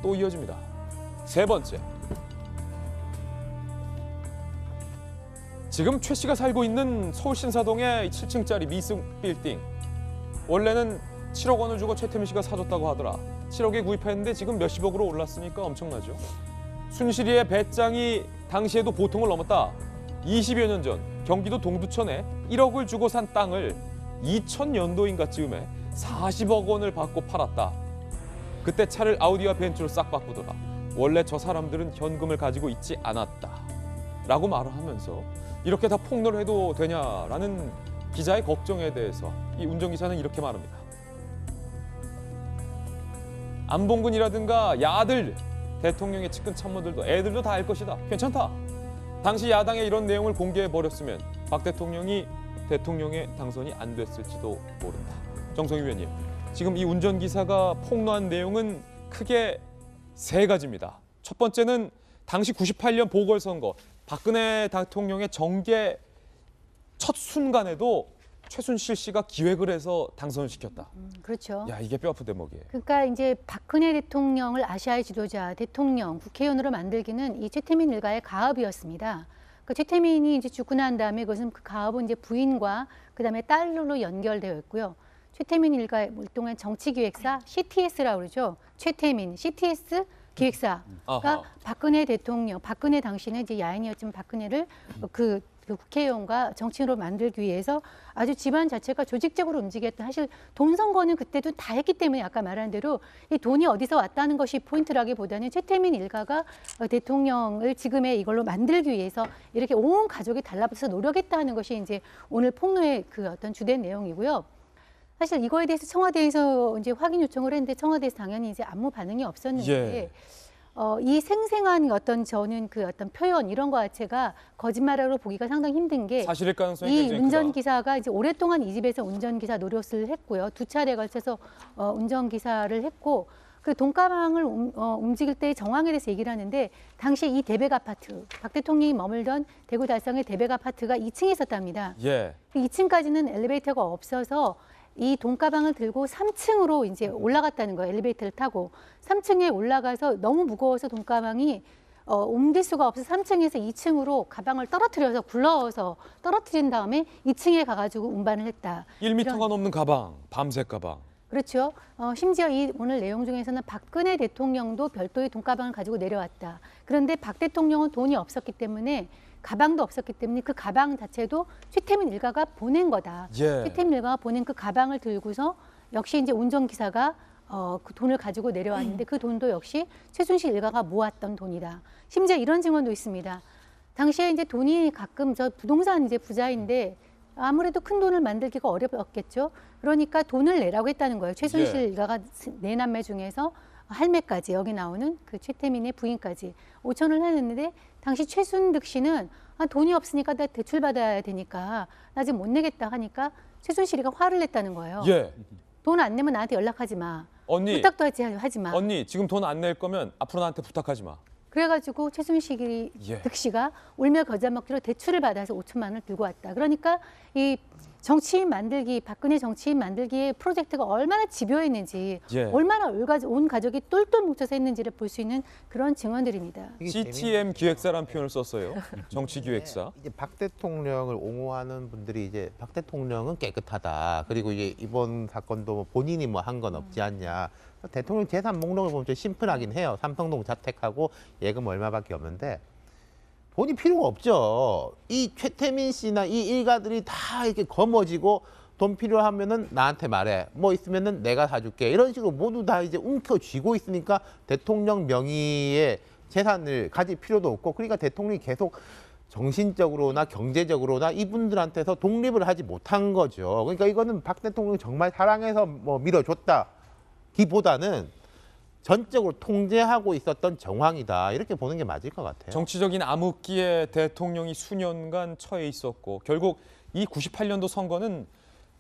또 이어집니다. 세 번째. 지금 최 씨가 살고 있는 서울 신사동의 7층짜리 미승 빌딩. 원래는 7억 원을 주고 최태민 씨가 사줬다고 하더라. 7억에 구입했는데 지금 몇십억으로 올랐으니까 엄청나죠. 순실이의 배짱이 당시에도 보통을 넘었다. 20여 년 전 경기도 동두천에 1억을 주고 산 땅을 2000년도인가 즈음에 40억 원을 받고 팔았다. 그때 차를 아우디와 벤츠로 싹 바꾸더라. 원래 저 사람들은 현금을 가지고 있지 않았다. 라고 말을 하면서 이렇게 다 폭로를 해도 되냐라는 기자의 걱정에 대해서 이 운전기사는 이렇게 말합니다. 안봉근이라든가 야들, 대통령의 측근 참모들도 애들도 다 알 것이다. 괜찮다. 당시 야당에 이런 내용을 공개해버렸으면 박 대통령이 대통령의 당선이 안 됐을지도 모른다. 정성희 위원님, 지금 이 운전기사가 폭로한 내용은 크게 세 가지입니다. 첫 번째는 당시 98년 보궐선거 박근혜 대통령의 정계 첫 순간에도 최순실 씨가 기획을 해서 당선을 시켰다. 그렇죠. 야, 이게 뼈아픈 대목이에요. 그러니까 이제 박근혜 대통령을 아시아의 지도자, 대통령, 국회의원으로 만들기는 이 최태민 일가의 가업이었습니다. 그 최태민이 이제 죽고 난 다음에 그것은 그 가업은 이제 부인과 그다음에 딸로 연결되어 있고요. 최태민 일가의 일동의 정치기획사 CTS라고 그러죠. 최태민 CTS 기획사가 아하. 박근혜 대통령, 박근혜 당시는 이제 야인이었지만 박근혜를 그 국회의원과 정치인으로 만들기 위해서 아주 집안 자체가 조직적으로 움직였던, 사실 돈 선거는 그때도 다 했기 때문에 아까 말한 대로 이 돈이 어디서 왔다는 것이 포인트라기보다는 최태민 일가가 대통령을 지금의 이걸로 만들기 위해서 이렇게 온 가족이 달라붙어서 노력했다는 것이 이제 오늘 폭로의 그 어떤 주된 내용이고요. 사실 이거에 대해서 청와대에서 이제 확인 요청을 했는데 청와대에서 당연히 이제 아무 반응이 없었는데 예. 이 생생한 어떤 저는 그 어떤 표현 이런 거 자체가 거짓말으로 보기가 상당히 힘든 게 사실일 가능성이 이 굉장히 운전기사가 이제 오랫동안 이 집에서 운전기사 노릇을 했고요. 2차례에 걸쳐서 운전기사를 했고 그 돈가방을 움직일 때의 정황에 대해서 얘기를 하는데 당시 이 대백 아파트, 박 대통령이 머물던 대구 달성의 대백 아파트가 2층에 있었답니다. 예. 2층까지는 엘리베이터가 없어서 이 돈가방을 들고 3층으로 이제 올라갔다는 거예요. 엘리베이터를 타고 3층에 올라가서 너무 무거워서 돈가방이 옮길 수가 없어서 3층에서 2층으로 가방을 떨어뜨려서 굴러서 떨어뜨린 다음에 2층에 가가지고 운반을 했다. 1m가 넘는 가방, 밤새 가방. 그렇죠. 심지어 이 오늘 내용 중에서는 박근혜 대통령도 별도의 돈가방을 가지고 내려왔다. 그런데 박 대통령은 돈이 없었기 때문에 가방도 없었기 때문에 그 가방 자체도 최태민 일가가 보낸 거다. 예. 최태민 일가가 보낸 그 가방을 들고서 역시 이제 운전기사가 그 돈을 가지고 내려왔는데 그 돈도 역시 최순실 일가가 모았던 돈이다. 심지어 이런 증언도 있습니다. 당시에 이제 돈이 가끔 저 부동산 이제 부자인데 아무래도 큰 돈을 만들기가 어렵겠죠. 그러니까 돈을 내라고 했다는 거예요. 최순실 예. 일가가 네 남매 중에서 할매까지 여기 나오는 그 최태민의 부인까지 5천을 했는데 당시 최순득 씨는 돈이 없으니까 나 대출 받아야 되니까 나 지금 못 내겠다 하니까 최순실이가 화를 냈다는 거예요. 예. 돈 안 내면 나한테 연락하지 마. 언니, 부탁도 하지 마. 언니 지금 돈 안 낼 거면 앞으로 나한테 부탁하지 마. 그래가지고 최순실 예. 득 씨가 울며 겨자 먹기로 대출을 받아서 5천만 원을 들고 왔다. 그러니까 이 정치인 만들기, 박근혜 정치인 만들기의 프로젝트가 얼마나 집요했는지, 예. 얼마나 온 가족이 똘똘 뭉쳐서 했는지를 볼 수 있는 그런 증언들입니다. CTM 기획사라는 표현을 썼어요. 정치 기획사. 이제 박 대통령을 옹호하는 분들이 이제 박 대통령은 깨끗하다. 그리고 이제 이번 사건도 뭐 본인이 뭐 한 건 없지 않냐. 대통령 재산 목록을 보면 좀 심플하긴 해요. 삼성동 자택하고 예금 얼마밖에 없는데 돈이 필요가 없죠. 이 최태민 씨나 이 일가들이 다 이렇게 거머쥐고 돈 필요하면은 나한테 말해. 뭐 있으면은 내가 사줄게. 이런 식으로 모두 다 이제 움켜쥐고 있으니까 대통령 명의의 재산을 가질 필요도 없고, 그러니까 대통령이 계속 정신적으로나 경제적으로나 이분들한테서 독립을 하지 못한 거죠. 그러니까 이거는 박 대통령이 정말 사랑해서 뭐 밀어줬다기보다는 전적으로 통제하고 있었던 정황이다. 이렇게 보는 게 맞을 것 같아요. 정치적인 암흑기에 대통령이 수년간 처해 있었고 결국 이 98년도 선거는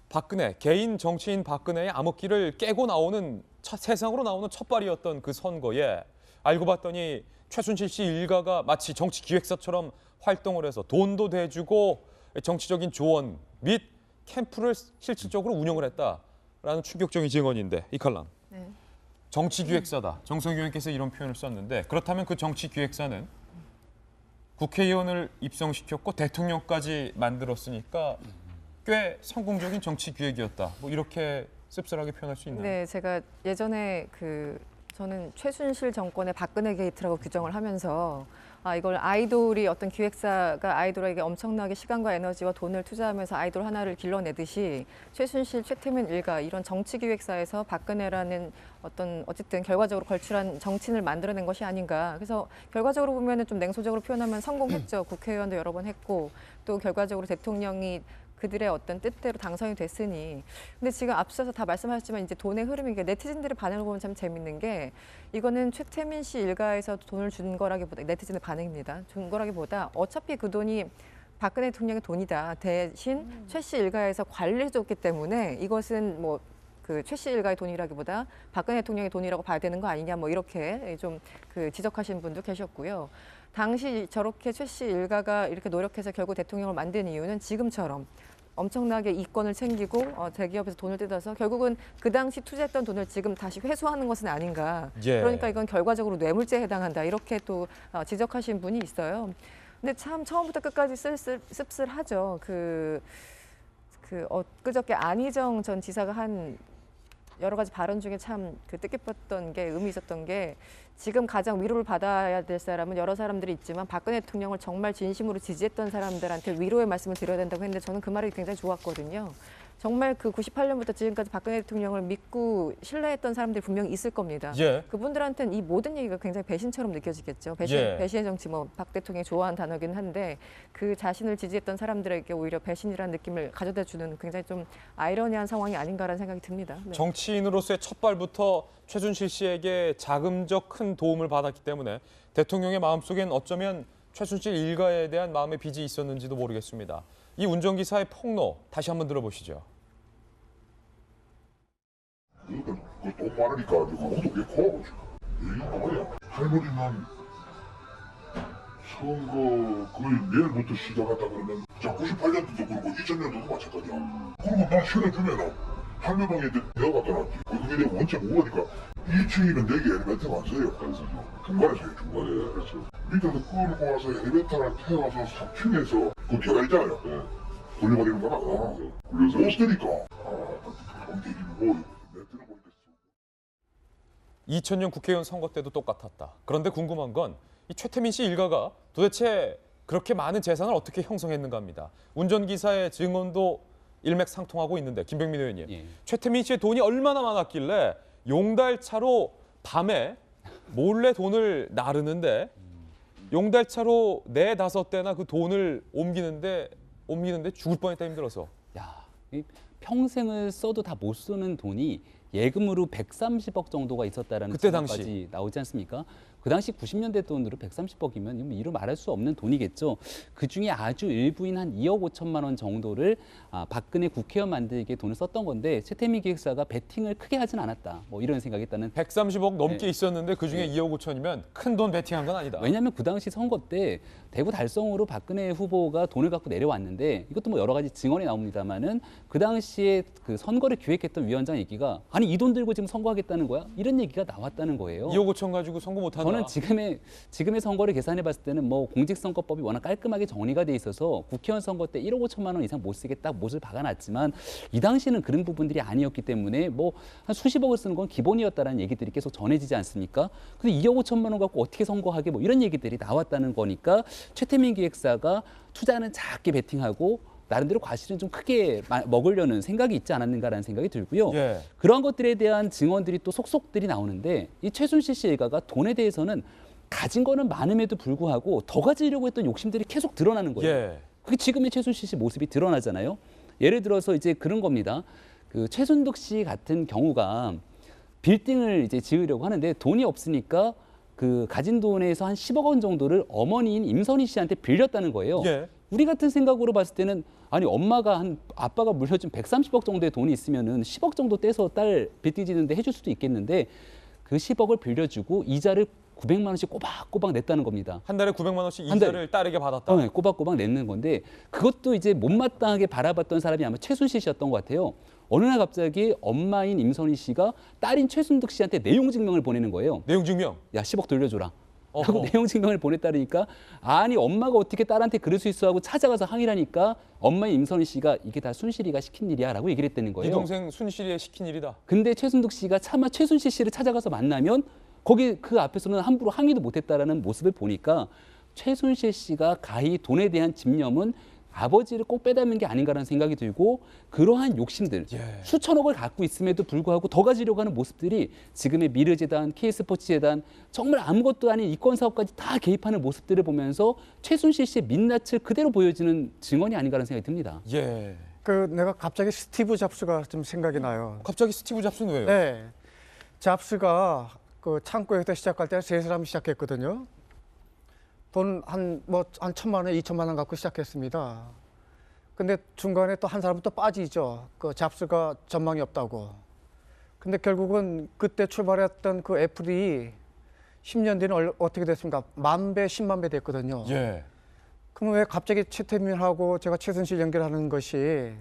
박근혜, 개인 정치인 박근혜의 암흑기를 깨고 나오는 세상으로 나오는 첫발이었던 그 선거에 알고 봤더니 최순실 씨 일가가 마치 정치 기획사처럼 활동을 해서 돈도 대주고 정치적인 조언 및 캠프를 실질적으로 운영을 했다라는 충격적인 증언인데 이 칼럼. 네. 정치 기획사다. 정성규 의원께서 이런 표현을 썼는데 그렇다면 그 정치 기획사는 국회의원을 입성시켰고 대통령까지 만들었으니까 꽤 성공적인 정치 기획이었다. 뭐 이렇게 씁쓸하게 표현할 수 있나요? 네, 제가 예전에 저는 최순실 정권의 박근혜 게이트라고 규정을 하면서 이걸 아이돌이 어떤 기획사가 아이돌에게 엄청나게 시간과 에너지와 돈을 투자하면서 아이돌 하나를 길러내듯이 최순실, 최태민 일가 이런 정치 기획사에서 박근혜라는 어쨌든 결과적으로 걸출한 정치인을 만들어낸 것이 아닌가. 그래서 결과적으로 보면은 좀 냉소적으로 표현하면 성공했죠. 국회의원도 여러 번 했고 또 결과적으로 대통령이 그들의 어떤 뜻대로 당선이 됐으니. 근데 지금 앞서서 다 말씀하셨지만 이제 돈의 흐름이 네티즌들의 반응을 보면 참 재밌는 게 이거는 최태민 씨 일가에서 돈을 준 거라기보다 네티즌의 반응입니다. 준 거라기보다 어차피 그 돈이 박근혜 대통령의 돈이다. 대신 최 씨 일가에서 관리해줬기 때문에 이것은 뭐 그 최 씨 일가의 돈이라기보다 박근혜 대통령의 돈이라고 봐야 되는 거 아니냐 뭐 이렇게 좀 지적하시는 분도 계셨고요. 당시 저렇게 최 씨 일가가 이렇게 노력해서 결국 대통령을 만든 이유는 지금처럼 엄청나게 이권을 챙기고 대기업에서 돈을 뜯어서 결국은 그 당시 투자했던 돈을 지금 다시 회수하는 것은 아닌가. 예. 그러니까 이건 결과적으로 뇌물죄에 해당한다. 이렇게 또 지적하신 분이 있어요. 근데 참 처음부터 끝까지 씁쓸하죠. 엊그저께 안희정 전 지사가 한 여러 가지 발언 중에 참 뜻깊었던 게 의미 있었던 게 지금 가장 위로를 받아야 될 사람은 여러 사람들이 있지만 박근혜 대통령을 정말 진심으로 지지했던 사람들한테 위로의 말씀을 드려야 된다고 했는데 저는 그 말이 굉장히 좋았거든요. 정말 그 98년부터 지금까지 박근혜 대통령을 믿고 신뢰했던 사람들이 분명히 있을 겁니다. 예. 그분들한테는 이 모든 얘기가 굉장히 배신처럼 느껴지겠죠. 배신의 정치 박 대통령이 좋아하는 단어긴 한데 그 자신을 지지했던 사람들에게 오히려 배신이라는 느낌을 가져다 주는 굉장히 좀 아이러니한 상황이 아닌가라는 생각이 듭니다. 네. 정치인으로서의 첫발부터 최순실 씨에게 자금적 큰 도움을 받았기 때문에 대통령의 마음속엔 어쩌면 최순실 일가에 대한 마음의 빚이 있었는지도 모르겠습니다. 이 운전기사의 폭로 다시 한번 들어보시죠. 그러니까 돈 많으니까 그것도 꽤 커. 뭐야? 할머니는 선거 거의 내일부터 시작하다 그러면 자 98년도도 그렇고 2000년도도 마찬가지야. 그러면 난 실어주면 할매방에 내가 갖다 놨지. 그게 내가 원체 모으니까 2층이면 4개 엘리베이터가 안 써요. 중간에 서요, 중간에. 그렇죠. 밑에서 끌고 와서 엘리베이터를 태워서 3층에서 그 계단 있잖아요. 돌려버리는 거나. 그래서 못 쓰니까. 언제 이거 내 들어보니까 2000년 국회의원 선거 때도 똑같았다. 그런데 궁금한 건 이 최태민 씨 일가가 도대체 그렇게 많은 재산을 어떻게 형성했는가 합니다. 운전기사의 증언도 일맥상통하고 있는데 김병민 의원님. 예. 최태민 씨의 돈이 얼마나 많았길래 용달차로 밤에 몰래 돈을 나르는데 용달차로 4-5대나 그 돈을 옮기는데 죽을 뻔했다 힘들어서. 야, 이 평생을 써도 다 못 쓰는 돈이 예금으로 130억 정도가 있었다라는 그때 증거까지 당시. 나오지 않습니까? 그 당시 90년대 돈으로 130억이면 이루 말할 수 없는 돈이겠죠. 그 중에 아주 일부인 한 2억 5천만 원 정도를 박근혜 국회의원 만들기에 돈을 썼던 건데 최태민 기획사가 베팅을 크게 하진 않았다. 뭐 이런 생각했다는. 130억 넘게 네. 있었는데 그중에 네. 2억 5천이면 큰 돈 베팅한 건 아니다. 왜냐하면 그 당시 선거 때 대구 달성으로 박근혜 후보가 돈을 갖고 내려왔는데 이것도 뭐 여러 가지 증언이 나옵니다만은 그 당시에 그 선거를 기획했던 위원장 얘기가 아니 이 돈 들고 지금 선거하겠다는 거야? 이런 얘기가 나왔다는 거예요. 2억 5천 가지고 선거 못한다. 저는 지금의 선거를 계산해 봤을 때는 뭐 공직선거법이 워낙 깔끔하게 정리가 돼 있어서 국회의원 선거 때 1억 5천만 원 이상 못 쓰겠다 못을 박아놨지만 이 당시는 그런 부분들이 아니었기 때문에 뭐 한 수십억을 쓰는 건 기본이었다라는 얘기들이 계속 전해지지 않습니까? 근데 2억 5천만 원 갖고 어떻게 선거하게 뭐 이런 얘기들이 나왔다는 거니까 최태민 기획사가 투자는 작게 베팅하고 나름대로 과실은 좀 크게 먹으려는 생각이 있지 않았는가라는 생각이 들고요. 예. 그러한 것들에 대한 증언들이 또 속속들이 나오는데 이 최순실 씨 일가가 돈에 대해서는 가진 거는 많음에도 불구하고 더 가지려고 했던 욕심들이 계속 드러나는 거예요. 예. 그게 지금의 최순실 씨 모습이 드러나잖아요. 예를 들어서 이제 그런 겁니다. 그 최순득 씨 같은 경우가 빌딩을 이제 지으려고 하는데 돈이 없으니까 그 가진 돈에서 한 10억 원 정도를 어머니인 임선희 씨한테 빌렸다는 거예요. 예. 우리 같은 생각으로 봤을 때는 아니 아빠가 물려준 130억 정도의 돈이 있으면은 10억 정도 떼서 딸 빌딩 짓는데 해줄 수도 있겠는데 그 10억을 빌려주고 이자를 900만 원씩 꼬박꼬박 냈다는 겁니다. 한 달에 900만 원씩 한 달. 이자를 딸에게 받았다. 네, 꼬박꼬박 냈는 건데 그것도 이제 못마땅하게 바라봤던 사람이 아마 최순실 씨였던 것 같아요. 어느 날 갑자기 엄마인 임선희 씨가 딸인 최순득 씨한테 내용 증명을 보내는 거예요. 내용 증명. 야 10억 돌려줘라. 어허. 하고 내용 증명을 보냈다니까 아니 엄마가 어떻게 딸한테 그럴 수 있어 하고 찾아가서 항의를 하니까 엄마인 임선희 씨가 이게 다 순실이가 시킨 일이야 라고 얘기를 했다는 거예요. 네 동생 순실이의 시킨 일이다. 근데 최순득 씨가 차마 최순실 씨를 찾아가서 만나면 거기 그 앞에서는 함부로 항의도 못했다라는 모습을 보니까 최순실 씨가 가히 돈에 대한 집념은 아버지를 꼭 빼닮은 게 아닌가라는 생각이 들고 그러한 욕심들 예. 수천억을 갖고 있음에도 불구하고 더 가지려고 하는 모습들이 지금의 미르재단, K스포츠재단 정말 아무것도 아닌 이권 사업까지 다 개입하는 모습들을 보면서 최순실 씨의 민낯을 그대로 보여주는 증언이 아닌가라는 생각이 듭니다. 예. 그 내가 갑자기 스티브 잡스가 좀 생각이 나요. 갑자기 스티브 잡스는 왜요? 네, 잡스가 그 창고에서 시작할 때 세 사람이 시작했거든요. 돈 한 1,000만 원, 2천만 원 갖고 시작했습니다. 근데 중간에 또 한 사람은 또 빠지죠. 그 잡스가 전망이 없다고. 근데 결국은 그때 출발했던 그 애플이 10년 뒤는 어떻게 됐습니까? 10,000배, 10만 배 됐거든요. 예. 그럼 왜 갑자기 최태민하고 제가 최순실 연결하는 것이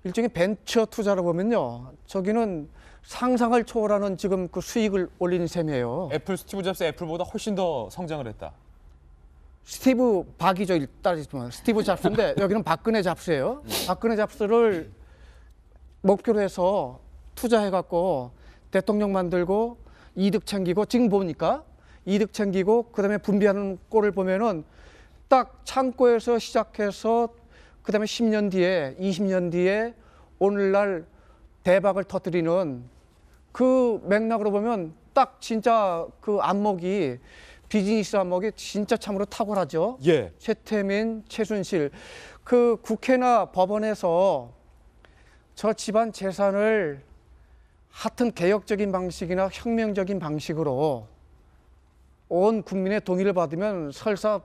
일종의 벤처 투자로 보면요. 저기는 상상을 초월하는 지금 그 수익을 올리는 셈이에요. 애플 스티브 잡스 애플보다 훨씬 더 성장을 했다. 스티브 박이죠. 일단 스티브 잡스인데 여기는 박근혜 잡스예요. 박근혜 잡스를 목표로 해서 투자해갖고 대통령 만들고 이득 챙기고 지금 보니까 이득 챙기고 그다음에 분배하는 꼴을 보면은 딱 창고에서 시작해서 그다음에 10년 뒤에 20년 뒤에 오늘날 대박을 터뜨리는 그 맥락으로 보면 딱 진짜 그 안목이 비즈니스 안목이 진짜 참으로 탁월하죠. 예. 최태민, 최순실. 그 국회나 법원에서 저 집안 재산을 하여튼 개혁적인 방식이나 혁명적인 방식으로 온 국민의 동의를 받으면 설사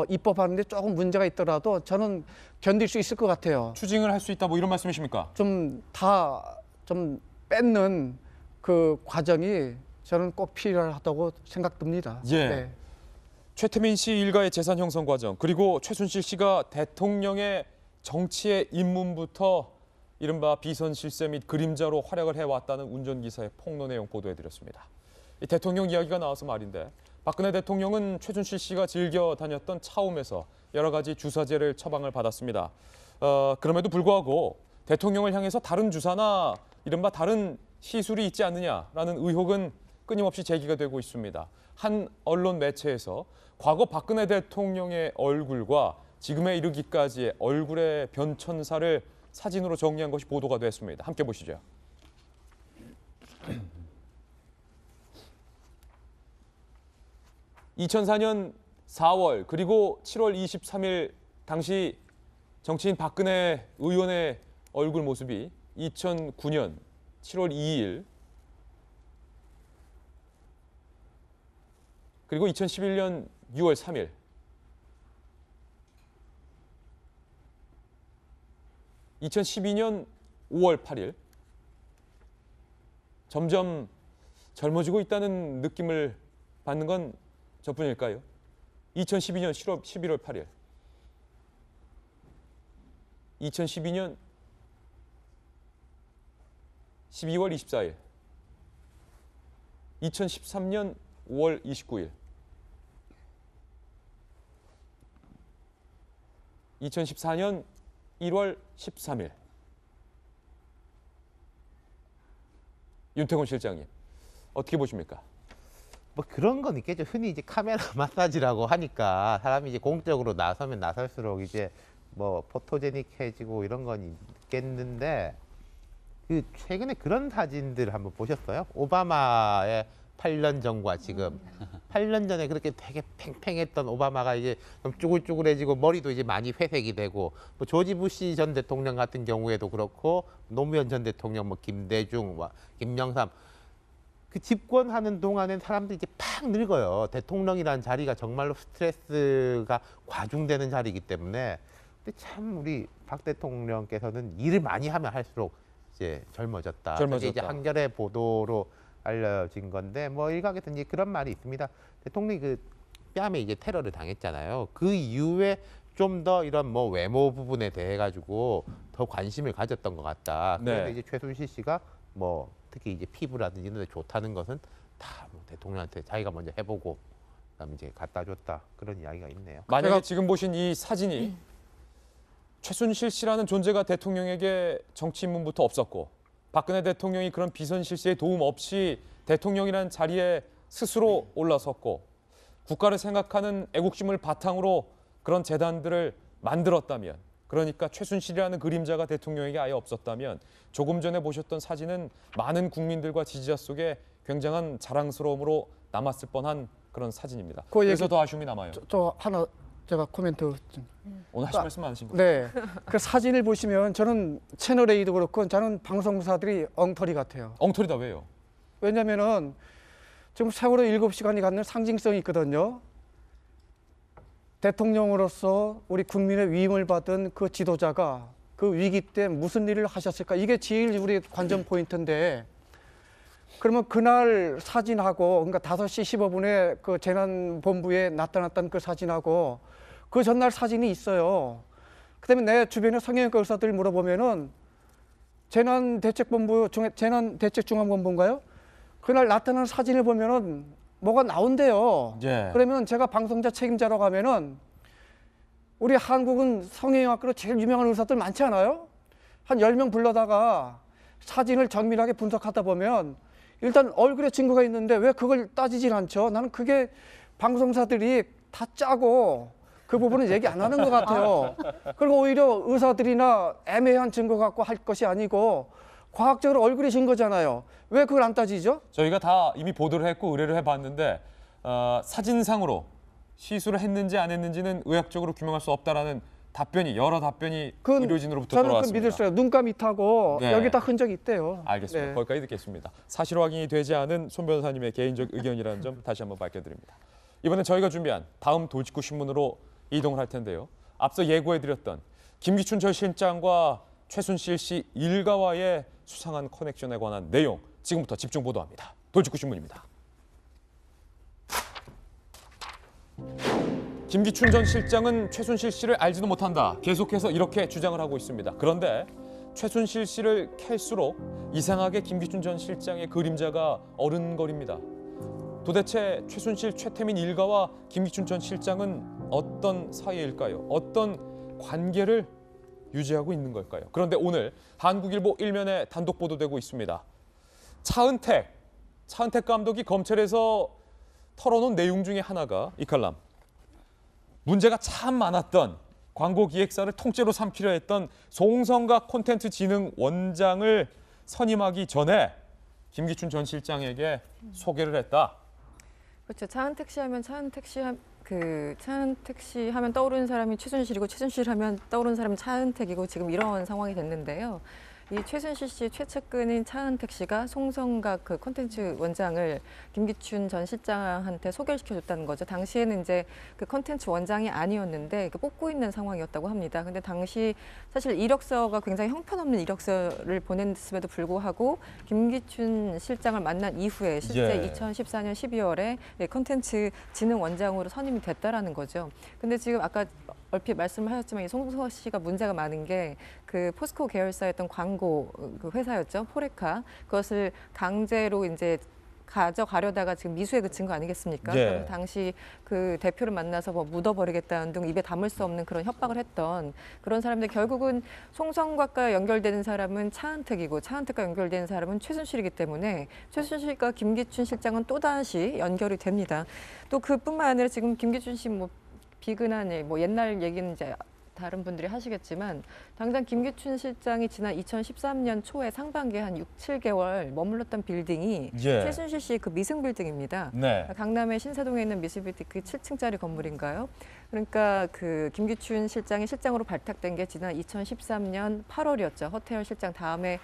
입법하는데 조금 문제가 있더라도 저는 견딜 수 있을 것 같아요. 추징을 할 수 있다 뭐 이런 말씀이십니까? 좀 뺏는 그 과정이 저는 꼭 필요하다고 생각됩니다. 예. 네. 최태민 씨 일가의 재산 형성 과정 그리고 최순실 씨가 대통령의 정치의 입문부터 이른바 비선 실세 및 그림자로 활약을 해왔다는 운전기사의 폭로 내용 보도해드렸습니다. 이 대통령 이야기가 나와서 말인데 박근혜 대통령은 최순실 씨가 즐겨 다녔던 차움에서 여러 가지 주사제를 처방을 받았습니다. 그럼에도 불구하고 대통령을 향해서 다른 주사나 이른바 다른 시술이 있지 않느냐라는 의혹은 끊임없이 제기가 되고 있습니다. 한 언론 매체에서 과거 박근혜 대통령의 얼굴과 지금에 이르기까지의 얼굴의 변천사를 사진으로 정리한 것이 보도가 됐습니다. 함께 보시죠. 2004년 4월 그리고 7월 23일 당시 정치인 박근혜 의원의 얼굴 모습이 2009년 7월 2일 그리고 2011년 6월 3일 (2012년 5월 8일) 점점 젊어지고 있다는 느낌을 받는 건 저뿐일까요? 2012년 11월 8일 2012년 12월 24일 2013년 5월 29일 2014년 1월 13일 윤태곤 실장님 어떻게 보십니까? 뭐 그런 건 있겠죠. 흔히 이제 카메라 마사지라고 하니까 사람이 이제 공적으로 나서면 나설수록 이제 뭐 포토제닉해지고 이런 건 있겠는데 그 최근에 그런 사진들 한번 보셨어요? 오바마의 8년 전과 지금 8년 전에 그렇게 되게 팽팽했던 오바마가 이제 좀 쭈글쭈글해지고 머리도 이제 많이 회색이 되고 뭐 조지 부시 전 대통령 같은 경우에도 그렇고 노무현 전 대통령 뭐 김대중 김영삼 그 집권하는 동안엔 사람들이 이제 팍 늙어요. 대통령이라는 자리가 정말로 스트레스가 과중되는 자리이기 때문에 근데 참 우리 박 대통령께서는 일을 많이 하면 할수록 이제 젊어졌다. 그게 이제 한겨레 보도로 알려진 건데 뭐 일각에서 이제 그런 말이 있습니다. 대통령이 그 뺨에 이제 테러를 당했잖아요. 그 이후에 좀 더 이런 뭐 외모 부분에 대해 가지고 더 관심을 가졌던 것 같다. 그런데 네. 이제 최순실 씨가 뭐 특히 이제 피부라든지 이런 데 좋다는 것은 다 뭐 대통령한테 자기가 먼저 해보고 그다음에 이제 갖다 줬다 그런 이야기가 있네요. 만약에 지금 보신 이 사진이 최순실 씨라는 존재가 대통령에게 정치 입문부터 없었고 박근혜 대통령이 그런 비선 실세의 도움 없이 대통령이라는 자리에 스스로 올라섰고 국가를 생각하는 애국심을 바탕으로 그런 재단들을 만들었다면 그러니까 최순실이라는 그림자가 대통령에게 아예 없었다면 조금 전에 보셨던 사진은 많은 국민들과 지지자 속에 굉장한 자랑스러움으로 남았을 뻔한 그런 사진입니다. 그래서 더 아쉬움이 남아요. 저 하나 제가 코멘트 좀. 오늘 하실 말씀 많으신 것 네, 그 사진을 보시면 저는 채널 A도 그렇고 저는 방송사들이 엉터리 같아요. 엉터리다 왜요? 왜냐면은 지금 세월호 7시간이 갖는 상징성이 있거든요. 대통령으로서 우리 국민의 위임을 받은 그 지도자가 그 위기 때 무슨 일을 하셨을까? 이게 제일 우리 관전 포인트인데 그러면 그날 사진하고 그러니까 5시 15분에 그 재난본부에 나타났던 그 사진하고 그 전날 사진이 있어요. 그다음에 내 주변에 성형외과 의사들 물어보면은 재난대책중앙본부인가요? 그날 나타난 사진을 보면은 뭐가 나온대요. 예. 그러면 제가 방송자 책임자라고 하면은 우리 한국은 성형외과로 제일 유명한 의사들 많지 않아요? 한 10명 불러다가 사진을 정밀하게 분석하다 보면 일단 얼굴에 증거가 있는데 왜 그걸 따지질 않죠? 나는 그게 방송사들이 다 짜고 그 부분은 얘기 안 하는 것 같아요. 그리고 오히려 의사들이나 애매한 증거 갖고 할 것이 아니고 과학적으로 얼굴이 증거잖아요. 왜 그걸 안 따지죠? 저희가 다 이미 보도를 했고 의뢰를 해봤는데 사진상으로 시술을 했는지 안 했는지는 의학적으로 규명할 수 없다라는 답변이 여러 답변이 의료진으로부터 저는 돌아왔습니다. 믿을 수 있어요. 눈감 밑하고 네. 여기 다 흔적이 있대요. 알겠습니다. 네. 거기까지 듣겠습니다. 사실 확인이 되지 않은 손 변호사님의 개인적 의견이라는 점 다시 한번 밝혀드립니다. 이번엔 저희가 준비한 다음 돌직구 신문으로 이동을 할 텐데요. 앞서 예고해드렸던 김기춘 전 실장과 최순실 씨 일가와의 수상한 커넥션에 관한 내용 지금부터 집중 보도합니다. 돌직구 신문입니다. 김기춘 전 실장은 최순실 씨를 알지도 못한다. 계속해서 이렇게 주장을 하고 있습니다. 그런데 최순실 씨를 캘수록 이상하게 김기춘 전 실장의 그림자가 어른거립니다. 도대체 최순실, 최태민 일가와 김기춘 전 실장은 어떤 사이일까요? 어떤 관계를 유지하고 있는 걸까요? 그런데 오늘 한국일보 1면에 단독 보도되고 있습니다. 차은택 감독이 검찰에서 털어놓은 내용 중에 하나가 이 칼럼. 문제가 참 많았던 광고 기획사를 통째로 삼키려 했던 송성각 콘텐츠진흥 원장을 선임하기 전에 김기춘 전 실장에게 소개를 했다. 그렇죠. 차은택 씨 하면 떠오르는 사람이 최순실이고 최순실 하면 떠오르는 사람이 차은택이고 지금 이런 상황이 됐는데요. 이 최순실 씨의 최측근인 차은택 씨가 송성각 그 콘텐츠 원장을 김기춘 전 실장한테 소개를 시켜줬다는 거죠. 당시에는 이제 그 콘텐츠 원장이 아니었는데 뽑고 있는 상황이었다고 합니다. 근데 당시 사실 이력서가 굉장히 형편없는 이력서를 보냈음에도 불구하고 김기춘 실장을 만난 이후에 실제 2014년 12월에 콘텐츠 진흥 원장으로 선임이 됐다라는 거죠. 근데 지금 아까 얼핏 말씀을 하셨지만 이 송성각 씨가 문제가 많은 게 그 포스코 계열사였던 광고 그 회사였죠. 포레카. 그것을 강제로 이제 가져가려다가 지금 미수에 그친 거 아니겠습니까? 예. 그럼 당시 그 대표를 만나서 뭐 묻어버리겠다는 등 입에 담을 수 없는 그런 협박을 했던 그런 사람들 결국은 송성각과 연결되는 사람은 차은택이고 차은택과 연결되는 사람은 최순실이기 때문에 최순실과 김기춘 실장은 또다시 연결이 됩니다. 또 그뿐만 아니라 지금 김기춘 씨 뭐 비근한 뭐 옛날 얘기는 이제 다른 분들이 하시겠지만 당장 김기춘 실장이 지난 2013년 초에 상반기에 한 6, 7개월 머물렀던 빌딩이 최순실 씨의 그 미승 빌딩입니다. 네. 강남의 신사동에 있는 미승 빌딩 그 7층짜리 건물인가요? 그러니까 그 김기춘 실장이 실장으로 발탁된 게 지난 2013년 8월이었죠. 허태열 실장 다음에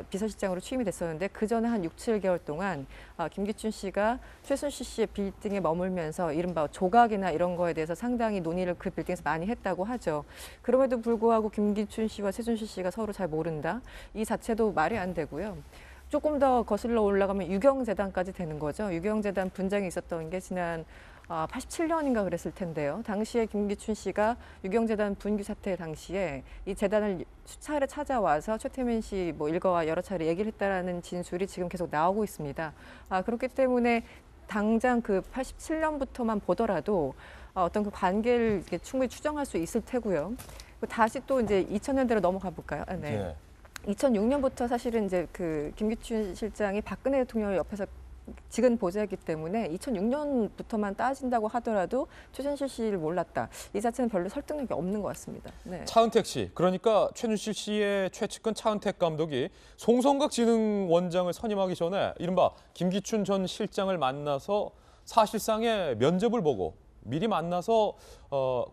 비서실장으로 취임이 됐었는데 그 전에 한 6, 7개월 동안 김기춘 씨가 최순실 씨의 빌딩에 머물면서 이른바 조각이나 이런 거에 대해서 상당히 논의를 그 빌딩에서 많이 했다고 하죠. 그럼에도 불구하고 김기춘 씨와 최순실 씨가 서로 잘 모른다. 이 자체도 말이 안 되고요. 조금 더 거슬러 올라가면 유경재단까지 되는 거죠. 유경재단 분쟁이 있었던 게 지난 87년인가 그랬을 텐데요. 당시에 김기춘 씨가 유경재단 분규 사태 당시에 이 재단을 수차례 찾아와서 최태민 씨 뭐 일가와 여러 차례 얘기를 했다라는 진술이 지금 계속 나오고 있습니다. 그렇기 때문에 당장 그 87년부터만 보더라도 어떤 그 관계를 충분히 추정할 수 있을 테고요. 다시 또 이제 2000년대로 넘어가 볼까요? 네. 2006년부터 사실은 이제 그 김기춘 실장이 박근혜 대통령을 옆에서 지금 보좌했기 때문에 2006년부터만 따진다고 하더라도 최순실 씨를 몰랐다. 이 자체는 별로 설득력이 없는 것 같습니다. 네. 차은택 씨, 그러니까 최순실 씨의 최측근 차은택 감독이 송성각 진흥원장을 선임하기 전에 이른바 김기춘 전 실장을 만나서 사실상의 면접을 보고 미리 만나서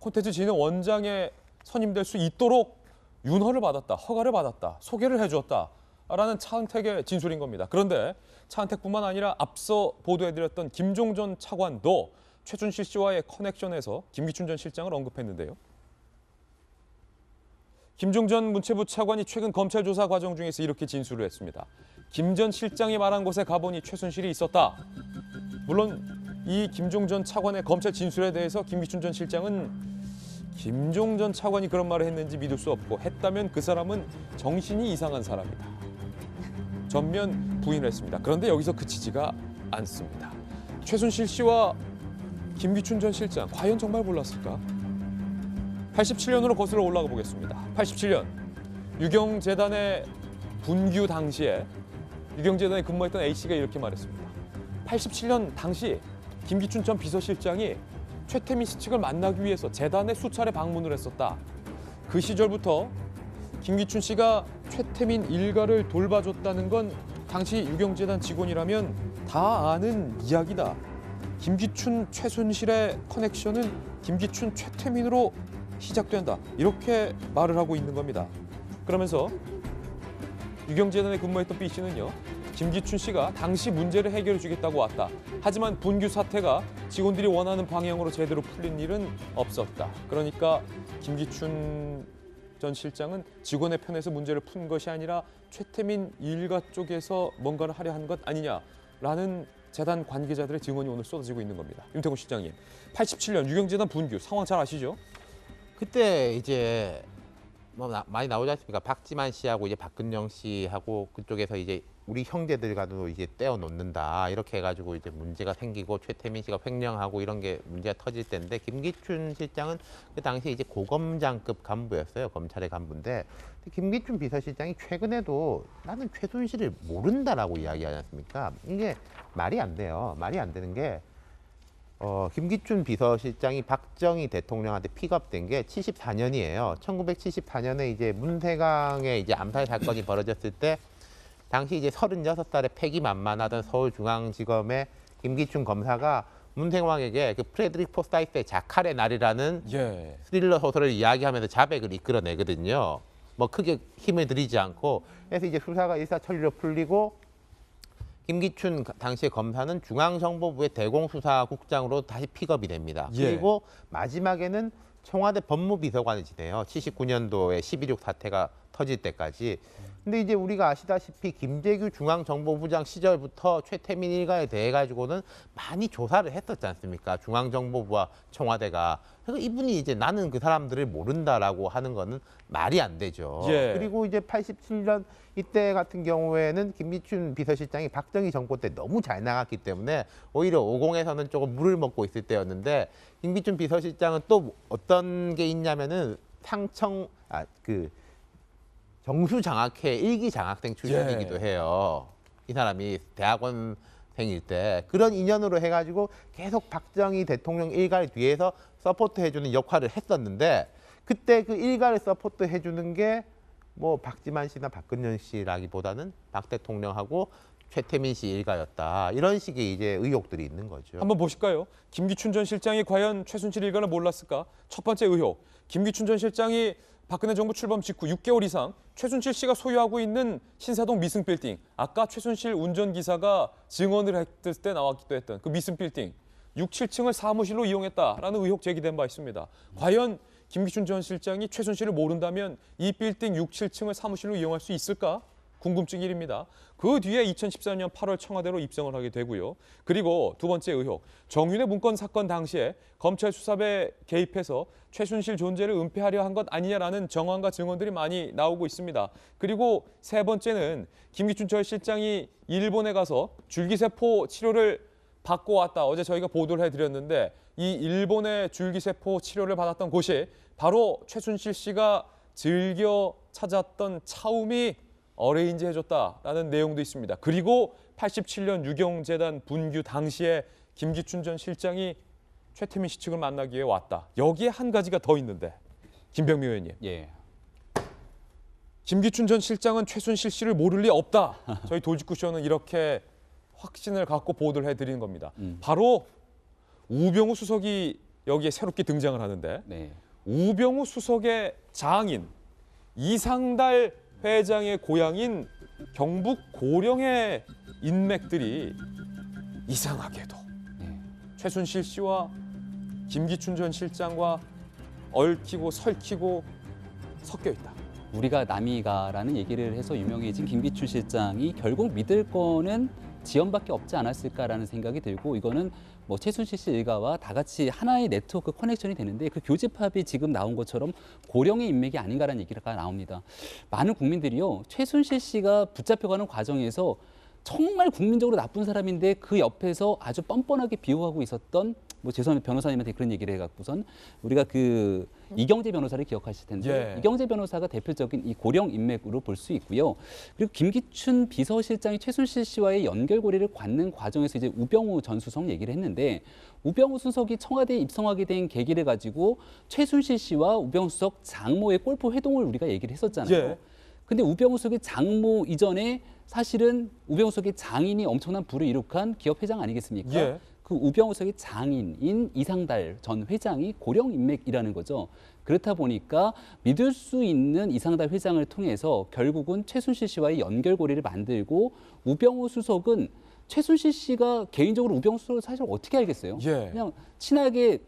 콘텐츠 진흥원장에 선임될 수 있도록 윤허를 받았다, 허가를 받았다, 소개를 해주었다라는 차은택의 진술인 겁니다. 그런데 차은택뿐만 아니라 앞서 보도해드렸던 김종전 차관도 최순실 씨와의 커넥션에서 김기춘 전 실장을 언급했는데요. 김종전 문체부 차관이 최근 검찰 조사 과정 중에서 이렇게 진술을 했습니다. 김 전 실장이 말한 곳에 가보니 최순실이 있었다. 물론 이 김종전 차관의 검찰 진술에 대해서 김기춘 전 실장은 김종전 차관이 그런 말을 했는지 믿을 수 없고 했다면 그 사람은 정신이 이상한 사람이다. 전면 부인을 했습니다. 그런데 여기서 그치지가 않습니다. 최순실 씨와 김기춘 전 실장 과연 정말 몰랐을까? 87년으로 거슬러 올라가 보겠습니다. 87년 유경재단의 분규 당시에 유경재단에 근무했던 A씨가 이렇게 말했습니다. 87년 당시 김기춘 전 비서실장이 최태민 씨 측을 만나기 위해서 재단에 수차례 방문을 했었다. 그 시절부터 김기춘 씨가 최태민 일가를 돌봐줬다는 건 당시 유경재단 직원이라면 다 아는 이야기다. 김기춘 최순실의 커넥션은 김기춘 최태민으로 시작된다. 이렇게 말을 하고 있는 겁니다. 그러면서 유경재단에 근무했던 B 씨는요. 김기춘 씨가 당시 문제를 해결해 주겠다고 왔다. 하지만 분규 사태가 직원들이 원하는 방향으로 제대로 풀린 일은 없었다. 그러니까 김기춘 전 실장은 직원의 편에서 문제를 푼 것이 아니라 최태민 일가 쪽에서 뭔가를 하려 한 것 아니냐라는 재단 관계자들의 증언이 오늘 쏟아지고 있는 겁니다. 윤태곤 실장님, 87년 유경재단 분규 상황 잘 아시죠? 그때 이제 뭐 많이 나오지 않습니까? 박지만 씨하고 이제 박근영 씨하고 그쪽에서 이제 우리 형제들과도 이제 떼어 놓는다 이렇게 해가지고 이제 문제가 생기고 최태민 씨가 횡령하고 이런 게 문제가 터질 때인데 김기춘 실장은 그 당시에 이제 고검장급 간부였어요. 검찰의 간부인데 김기춘 비서실장이 최근에도 나는 최순실을 모른다라고 이야기하지 않습니까? 이게 말이 안 돼요. 말이 안 되는 게 김기춘 비서실장이 박정희 대통령한테 픽업된 게 74년이에요. 1974년에 이제 문세강의 이제 암살 사건이 벌어졌을 때 당시 이제 36살에 패기만만하던 서울중앙지검의 김기춘 검사가 문생왕에게 그 프레드릭 포스타이스의 자칼의 날이라는 예. 스릴러 소설을 이야기하면서 자백을 이끌어내거든요. 뭐 크게 힘을 들이지 않고. 그래서 이제 수사가 일사천리로 풀리고 김기춘 당시의 검사는 중앙정보부의 대공수사국장으로 다시 픽업이 됩니다. 예. 그리고 마지막에는 청와대 법무비서관을 지내요. 79년도에 11.6 사태가 터질 때까지. 근데 이제 우리가 아시다시피 김재규 중앙정보부장 시절부터 최태민 일가에 대해 가지고는 많이 조사를 했었지 않습니까? 중앙정보부와 청와대가. 그래서 이분이 이제 나는 그 사람들을 모른다라고 하는 거는 말이 안 되죠. 예. 그리고 이제 87년 이때 같은 경우에는 김기춘 비서실장이 박정희 정권 때 너무 잘 나갔기 때문에 오히려 50에서는 조금 물을 먹고 있을 때였는데 김기춘 비서실장은 또 어떤 게 있냐면은 정수장학회 일기 장학생 출신이기도 예. 해요. 이 사람이 대학원생일 때 그런 인연으로 해가지고 계속 박정희 대통령 일가를 뒤에서 서포트해주는 역할을 했었는데 그때 그 일가를 서포트해주는 게 뭐 박지만 씨나 박근현 씨라기보다는 박 대통령하고 최태민 씨 일가였다. 이런 식의 이제 의혹들이 있는 거죠. 한번 보실까요? 김기춘 전 실장이 과연 최순실 일가를 몰랐을까? 첫 번째 의혹. 김기춘 전 실장이 박근혜 정부 출범 직후 6개월 이상 최순실 씨가 소유하고 있는 신사동 미승빌딩, 아까 최순실 운전기사가 증언을 했을 때 나왔기도 했던 그 미승빌딩 6, 7층을 사무실로 이용했다라는 의혹 제기된 바 있습니다. 과연 김기춘 전 실장이 최순실을 모른다면 이 빌딩 6, 7층을 사무실로 이용할 수 있을까? 궁금증 1입니다. 그 뒤에 2014년 8월 청와대로 입성을 하게 되고요. 그리고 두 번째 의혹, 정윤회 문건 사건 당시에 검찰 수사에 개입해서 최순실 존재를 은폐하려 한 것 아니냐라는 정황과 증언들이 많이 나오고 있습니다. 그리고 세 번째는 김기춘 전 실장이 일본에 가서 줄기세포 치료를 받고 왔다. 어제 저희가 보도를 해드렸는데 이 일본의 줄기세포 치료를 받았던 곳이 바로 최순실 씨가 즐겨 찾았던 차움이 어레인지 해줬다라는 내용도 있습니다. 그리고 87년 유경재단 분규 당시에 김기춘 전 실장이 최태민 씨 측을 만나기 위해 왔다. 여기에 한 가지가 더 있는데 김병미 의원님. 예. 김기춘 전 실장은 최순실 씨를 모를 리 없다. 저희 도직구쇼는 이렇게 확신을 갖고 보도를 해드리는 겁니다. 바로 우병우 수석이 여기에 새롭게 등장을 하는데 네. 우병우 수석의 장인 이상달 회장의 고향인 경북 고령의 인맥들이 이상하게도 최순실 씨와 김기춘 전 실장과 얽히고 설키고 섞여 있다. 우리가 남이가라는 얘기를 해서 유명해진 김기춘 실장이 결국 믿을 거는 지연밖에 없지 않았을까라는 생각이 들고 이거는 뭐 최순실 씨 일가와 다 같이 하나의 네트워크 커넥션이 되는데 그 교집합이 지금 나온 것처럼 고령의 인맥이 아닌가라는 얘기가 나옵니다. 많은 국민들이요. 최순실 씨가 붙잡혀가는 과정에서 정말 국민적으로 나쁜 사람인데 그 옆에서 아주 뻔뻔하게 비호하고 있었던 뭐 죄송합니다 변호사님한테 그런 얘기를 해갖고선 우리가 그 이경재 변호사를 기억하실 텐데 예. 이경재 변호사가 대표적인 이 고령 인맥으로 볼 수 있고요. 그리고 김기춘 비서실장이 최순실 씨와의 연결고리를 갖는 과정에서 이제 우병우 전 수석 얘기를 했는데 우병우 수석이 청와대에 입성하게 된 계기를 가지고 최순실 씨와 우병우 수석 장모의 골프 회동을 우리가 얘기를 했었잖아요. 예. 근데 우병우 수석의 장모 이전에 사실은 우병우 수석의 장인이 엄청난 부를 이룩한 기업 회장 아니겠습니까? 예. 그 우병우 수석의 장인인 이상달 전 회장이 고령 인맥이라는 거죠. 그렇다 보니까 믿을 수 있는 이상달 회장을 통해서 결국은 최순실 씨와의 연결고리를 만들고 우병우 수석은 최순실 씨가 개인적으로 우병우 수석을 사실 어떻게 알겠어요? 예. 그냥 친하게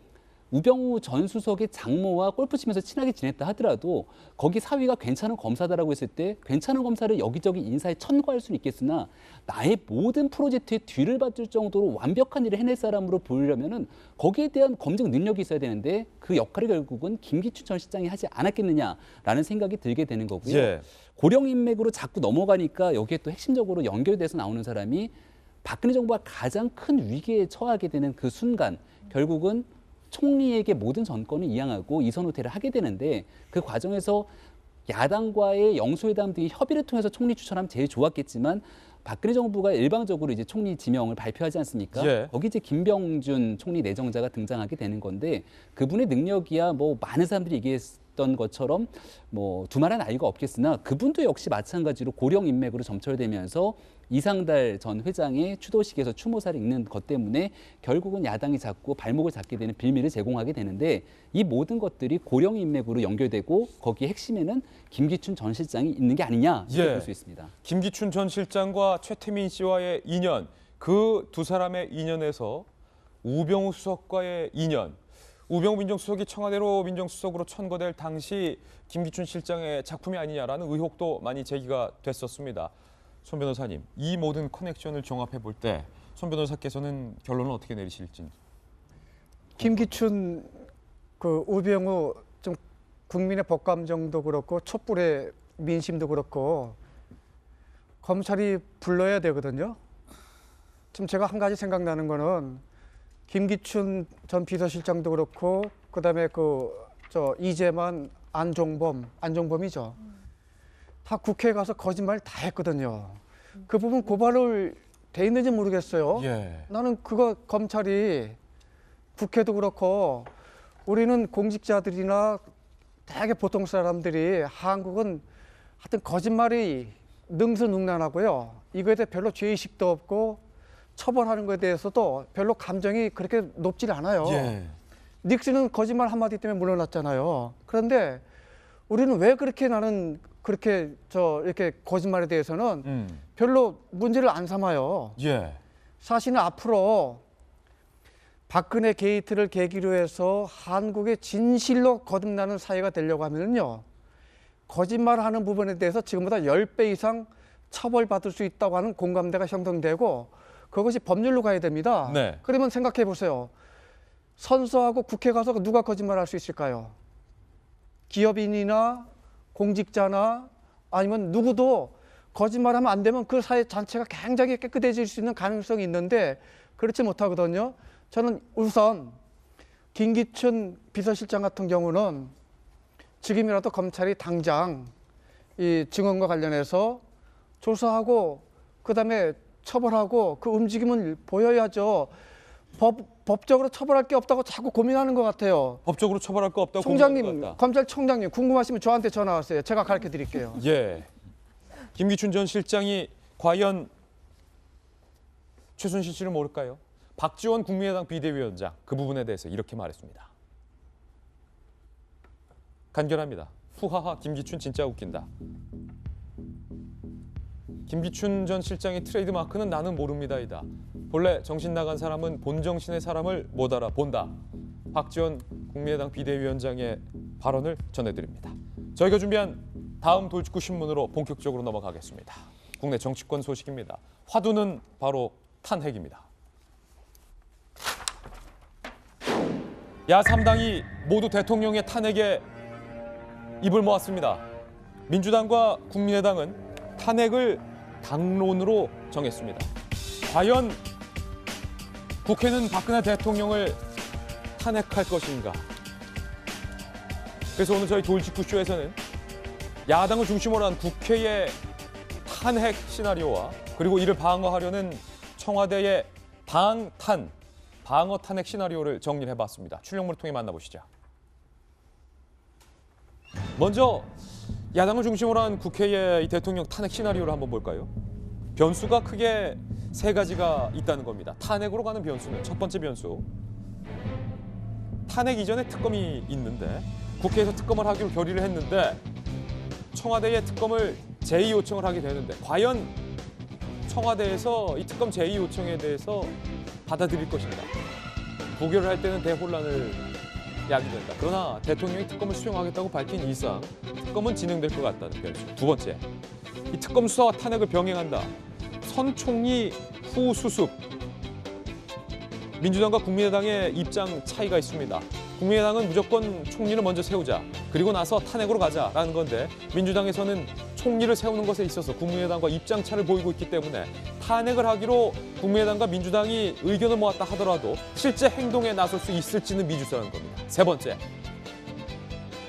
우병우 전 수석의 장모와 골프 치면서 친하게 지냈다 하더라도 거기 사위가 괜찮은 검사다라고 했을 때 괜찮은 검사를 여기저기 인사에 천거할 수는 있겠으나 나의 모든 프로젝트에 뒤를 받을 정도로 완벽한 일을 해낼 사람으로 보이려면은 거기에 대한 검증 능력이 있어야 되는데 그 역할을 결국은 김기춘 전 실장이 하지 않았겠느냐라는 생각이 들게 되는 거고요. 예. 고령 인맥으로 자꾸 넘어가니까 여기에 또 핵심적으로 연결돼서 나오는 사람이 박근혜 정부가 가장 큰 위기에 처하게 되는 그 순간 결국은 총리에게 모든 전권을 이양하고 이선 후퇴를 하게 되는데 그 과정에서 야당과의 영수회담 등의 협의를 통해서 총리 추천하면 제일 좋았겠지만 박근혜 정부가 일방적으로 이제 총리 지명을 발표하지 않습니까? 예. 거기 이제 김병준 총리 내정자가 등장하게 되는 건데 그분의 능력이야 뭐 많은 사람들이 얘기했던 말씀하셨던 것처럼 뭐 두말한 아이가 없겠으나 그분도 역시 마찬가지로 고령 인맥으로 점철되면서 이상달 전 회장의 추도식에서 추모사를 읽는 것 때문에 결국은 야당이 자꾸 발목을 잡게 되는 빌미를 제공하게 되는데 이 모든 것들이 고령 인맥으로 연결되고 거기에 핵심에는 김기춘 전 실장이 있는 게 아니냐 이렇게 볼 수 있습니다. 김기춘 전 실장과 최태민 씨와의 인연, 그 두 사람의 인연에서 우병우 수석과의 인연, 우병우 민정수석이 청와대로 민정수석으로 천거될 당시 김기춘 실장의 작품이 아니냐라는 의혹도 많이 제기가 됐었습니다. 손 변호사님, 이 모든 커넥션을 종합해 볼 때 손 변호사께서는 결론을 어떻게 내리실지. 김기춘 그 우병우 좀 국민의 법감정도 그렇고 촛불의 민심도 그렇고 검찰이 불러야 되거든요. 지금 제가 한 가지 생각나는 거는 김기춘 전 비서실장도 그렇고 그다음에 이재만 안종범이죠. 다 국회에 가서 거짓말 다 했거든요. 그 부분 고발을 돼 있는지 모르겠어요. 예. 나는 그거 검찰이 국회도 그렇고 우리는 공직자들이나 되게 보통 사람들이 한국은 하여튼 거짓말이 능수능란하고요. 이거에 대해 별로 죄의식도 없고 처벌하는 것에 대해서도 별로 감정이 그렇게 높질 않아요. 예. 닉슨은 거짓말 한마디 때문에 물러났잖아요. 그런데 우리는 왜 그렇게 나는 그렇게 이렇게 거짓말에 대해서는 별로 문제를 안 삼아요. 예. 사실은 앞으로 박근혜 게이트를 계기로 해서 한국의 진실로 거듭나는 사회가 되려고 하면요. 거짓말하는 부분에 대해서 지금보다 10배 이상 처벌받을 수 있다고 하는 공감대가 형성되고 그것이 법률로 가야 됩니다. 네. 그러면 생각해 보세요. 선서하고 국회 가서 누가 거짓말할 수 있을까요? 기업인이나 공직자나 아니면 누구도 거짓말하면 안 되면 그 사회 전체가 굉장히 깨끗해질 수 있는 가능성이 있는데 그렇지 못하거든요. 저는 우선 김기춘 비서실장 같은 경우는 지금이라도 검찰이 당장 이 증언과 관련해서 조사하고 그다음에 처벌하고 그 움직임을 보여야죠. 법적으로 처벌할 게 없다고 자꾸 고민하는 것 같아요. 법적으로 처벌할 거 없다고 총장님, 고민하는 것 같다. 검찰총장님 궁금하시면 저한테 전화하세요. 제가 가르쳐 드릴게요. 예. 김기춘 전 실장이 과연 최순실 씨를 모를까요? 박지원 국민의당 비대위원장 그 부분에 대해서 이렇게 말했습니다. 간결합니다. 후하하 김기춘 진짜 웃긴다. 김기춘 전 실장의 트레이드 마크는 나는 모릅니다이다. 본래 정신 나간 사람은 본정신의 사람을 못 알아본다. 박지원 국민의당 비대위원장의 발언을 전해드립니다. 저희가 준비한 다음 돌직구 신문으로 본격적으로 넘어가겠습니다. 국내 정치권 소식입니다. 화두는 바로 탄핵입니다. 야3당이 모두 대통령의 탄핵에 입을 모았습니다. 민주당과 국민의당은 탄핵을 당론으로 정했습니다. 과연 국회는 박근혜 대통령을 탄핵할 것인가? 그래서 오늘 저희 돌직구쇼에서는 야당을 중심으로 한 국회의 탄핵 시나리오와 그리고 이를 방어하려는 청와대의 방어 탄핵 시나리오를 정리를 해봤습니다. 출력물을 통해 만나보시죠. 먼저 야당을 중심으로 한 국회의 이 대통령 탄핵 시나리오를 한번 볼까요? 변수가 크게 세 가지가 있다는 겁니다. 탄핵으로 가는 변수는 첫 번째 변수. 탄핵 이전에 특검이 있는데 국회에서 특검을 하기로 결의를 했는데 청와대에 특검을 제의 요청을 하게 되는데 과연 청와대에서 이 특검 제의 요청에 대해서 받아들일 것인가? 부결을 할 때는 대혼란을 야기된다. 그러나 대통령이 특검을 수용하겠다고 밝힌 이상 특검은 진행될 것 같다는 변수. 두 번째, 이 특검 수사와 탄핵을 병행한다. 선 총리 후 수습. 민주당과 국민의당의 입장 차이가 있습니다. 국민의당은 무조건 총리를 먼저 세우자. 그리고 나서 탄핵으로 가자라는 건데 민주당에서는 총리를 세우는 것에 있어서 국민의당과 입장 차를 보이고 있기 때문에 탄핵을 하기로 국민의당과 민주당이 의견을 모았다 하더라도 실제 행동에 나설 수 있을지는 미지수라는 겁니다. 세 번째,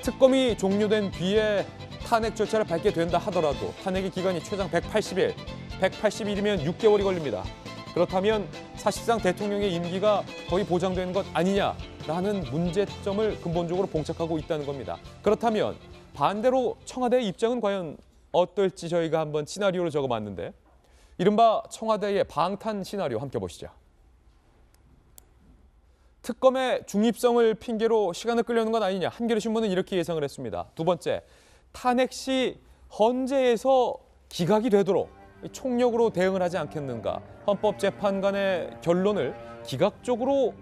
특검이 종료된 뒤에 탄핵 절차를 밟게 된다 하더라도 탄핵의 기간이 최장 180일, 180일이면 6개월이 걸립니다. 그렇다면 사실상 대통령의 임기가 거의 보장되는 것 아니냐 라는 문제점을 근본적으로 봉착하고 있다는 겁니다. 그렇다면 반대로 청와대의 입장은 과연 어떨지 저희가 한번 시나리오를 적어봤는데 이른바 청와대의 방탄 시나리오 함께 보시죠. 특검의 중립성을 핑계로 시간을 끌려는 건 아니냐. 한겨레신문은 이렇게 예상을 했습니다. 두 번째, 탄핵 시 헌재에서 기각이 되도록 총력으로 대응을 하지 않겠는가. 헌법재판관의 결론을 기각적으로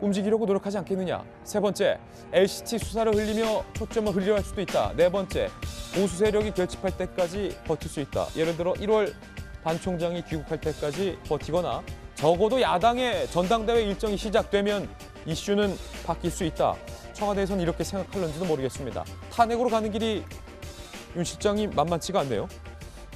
움직이려고 노력하지 않겠느냐. 세 번째, LCT 수사를 흘리며 초점을 흘리려 할 수도 있다. 네 번째, 보수 세력이 결집할 때까지 버틸 수 있다. 예를 들어 1월 반 총장이 귀국할 때까지 버티거나 적어도 야당의 전당대회 일정이 시작되면 이슈는 바뀔 수 있다. 청와대에서는 이렇게 생각할런지도 모르겠습니다. 탄핵으로 가는 길이 윤 실장이 만만치가 않네요.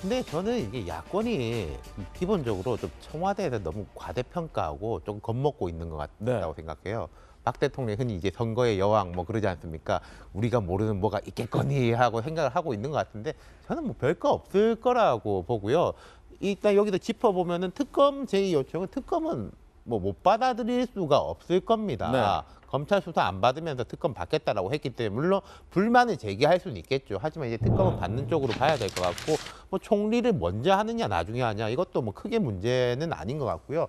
근데 저는 이게 야권이 기본적으로 좀 청와대에서 너무 과대평가하고 좀 겁먹고 있는 것 같다고 생각해요. 박 대통령이 흔히 이제 선거의 여왕 뭐 그러지 않습니까? 우리가 모르는 뭐가 있겠거니 하고 생각을 하고 있는 것 같은데 저는 뭐 별거 없을 거라고 보고요. 일단 여기서 짚어보면은 특검 제의 요청은 특검은 뭐 못 받아들일 수가 없을 겁니다. 네. 검찰 수사 안 받으면서 특검 받겠다라고 했기 때문에 물론 불만을 제기할 수는 있겠죠. 하지만 이제 특검은 받는 쪽으로 봐야 될 것 같고 뭐 총리를 먼저 하느냐 나중에 하냐 이것도 뭐 크게 문제는 아닌 것 같고요.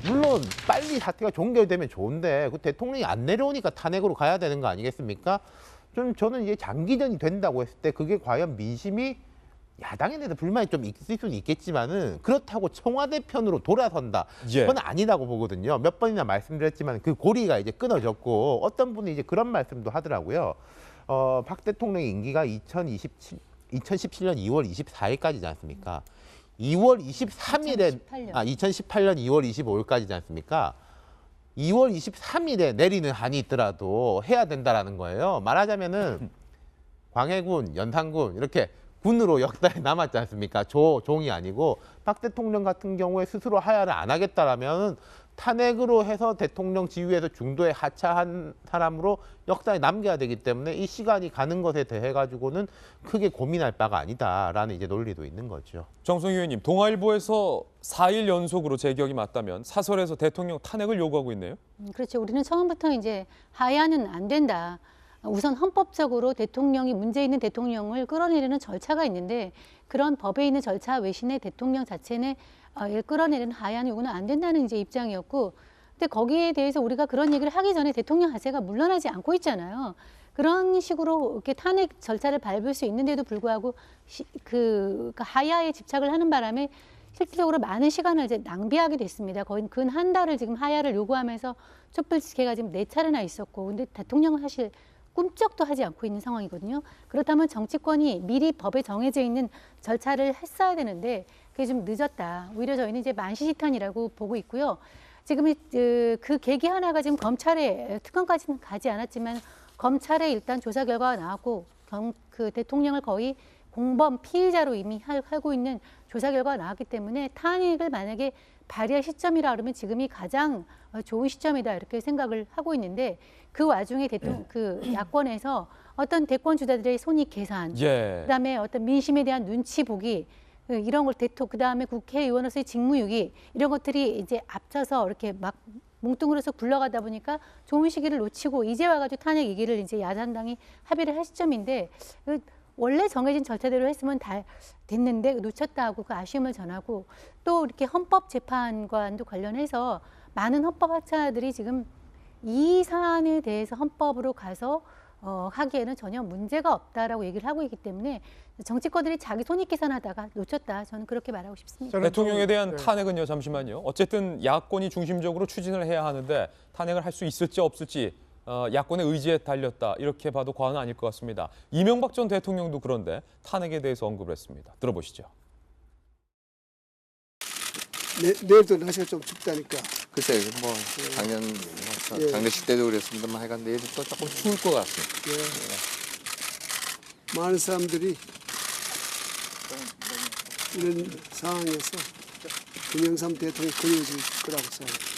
물론 빨리 사태가 종결되면 좋은데 그 대통령이 안 내려오니까 탄핵으로 가야 되는 거 아니겠습니까? 저는 이제 장기전이 된다고 했을 때 그게 과연 민심이 야당에 대해서 불만이 좀 있을 수는 있겠지만은 그렇다고 청와대 편으로 돌아선다. 예. 그건 아니라고 보거든요. 몇 번이나 말씀드렸지만 그 고리가 이제 끊어졌고 어떤 분이 이제 그런 말씀도 하더라고요. 박 대통령의 임기가 2017년 2월 24일까지지 않습니까? 2월 23일에 2018년 2월 25일까지지 않습니까? 2월 23일에 내리는 한이 있더라도 해야 된다라는 거예요. 말하자면은 광해군, 연산군 이렇게 군으로 역사에 남았지 않습니까? 종이 아니고 박 대통령 같은 경우에 스스로 하야를 안 하겠다라면 탄핵으로 해서 대통령 지위에서 중도에 하차한 사람으로 역사에 남겨야 되기 때문에 이 시간이 가는 것에 대해 가지고는 크게 고민할 바가 아니다라는 이제 논리도 있는 거죠. 정성희 의원님, 동아일보에서 4일 연속으로 제 기억이 맞다면 사설에서 대통령 탄핵을 요구하고 있네요. 그렇죠. 우리는 처음부터 이제 하야는 안 된다. 우선 헌법적으로 대통령이 문제 있는 대통령을 끌어내리는 절차가 있는데 그런 법에 있는 절차 외신의 대통령 자체는 끌어내리는 하야는 요구는 안 된다는 이제 입장이었고, 근데 거기에 대해서 우리가 그런 얘기를 하기 전에 대통령 자체가 물러나지 않고 있잖아요. 그런 식으로 이렇게 탄핵 절차를 밟을 수 있는데도 불구하고 그 하야에 집착을 하는 바람에 실질적으로 많은 시간을 이제 낭비하게 됐습니다. 거의 근 한 달을 지금 하야를 요구하면서 촛불 집회가 지금 4차례나 있었고, 근데 대통령은 사실 꿈쩍도 하지 않고 있는 상황이거든요. 그렇다면 정치권이 미리 법에 정해져 있는 절차를 했어야 되는데 그게 좀 늦었다. 오히려 저희는 이제 만시지탄이라고 보고 있고요. 지금 그 계기 하나가 지금 검찰에 특검까지는 가지 않았지만 검찰에 일단 조사 결과가 나왔고 그 대통령을 거의 공범 피의자로 이미 하고 있는 조사 결과가 나왔기 때문에 탄핵을 만약에 발의할 시점이라 그러면 지금이 가장 좋은 시점이다 이렇게 생각을 하고 있는데 그 와중에 그 야권에서 어떤 대권 주자들의 손익 계산, 그다음에 어떤 민심에 대한 눈치 보기 이런 걸 그다음에 국회의원으로서의 직무유기 이런 것들이 이제 앞서서 이렇게 막 뭉뚱그려서 굴러가다 보니까 좋은 시기를 놓치고 이제 와가지고 탄핵 얘기를 이제 야당이 합의를 할 시점인데 원래 정해진 절차대로 했으면 다 됐는데 놓쳤다 하고 그 아쉬움을 전하고 또 이렇게 헌법재판관도 관련해서 많은 헌법학자들이 지금 이 사안에 대해서 헌법으로 가서 하기에는 전혀 문제가 없다라고 얘기를 하고 있기 때문에 정치권들이 자기 손익 계산하다가 놓쳤다. 저는 그렇게 말하고 싶습니다. 대통령에 대한 탄핵은요, 잠시만요. 어쨌든 야권이 중심적으로 추진을 해야 하는데 탄핵을 할 수 있을지 없을지 야권의 의지에 달렸다. 이렇게 봐도 과언은 아닐 것 같습니다. 이명박 전 대통령도 그런데 탄핵에 대해서 언급을 했습니다. 들어보시죠. 내일도 날씨가 좀 춥다니까. 글쎄요, 뭐 작년 장례식 때도 그랬습니다만 하여간 내일은 또 조금 추울 것 같습니다. 많은 사람들이 이런 상황에서 김영삼 대통령이 그려질 거라고 생각합니다.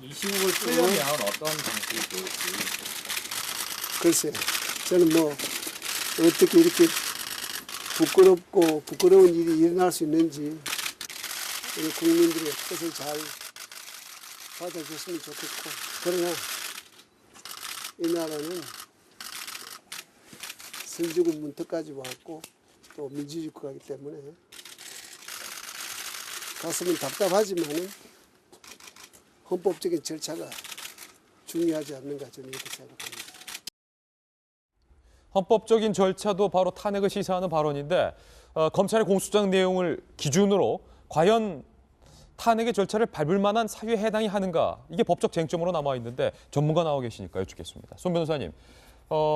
이 시국을 풀려면 어떤 방식이 글쎄, 저는 뭐 어떻게 이렇게 부끄러운 일이 일어날 수 있는지 우리 국민들의 뜻을 잘 받아줬으면 좋겠고, 그러나 이 나라는 선진국 문턱까지 왔고 또 민주주의 국가이기 때문에 가슴은 답답하지만은 헌법적인 절차가 중요하지 않는가 저는 이렇게 생각합니다. 헌법적인 절차도 바로 탄핵을 시사하는 발언인데 검찰의 공소장 내용을 기준으로 과연 탄핵의 절차를 밟을 만한 사유에 해당이 하는가 이게 법적 쟁점으로 남아 있는데 전문가 나와 계시니까 여쭙겠습니다. 손 변호사님,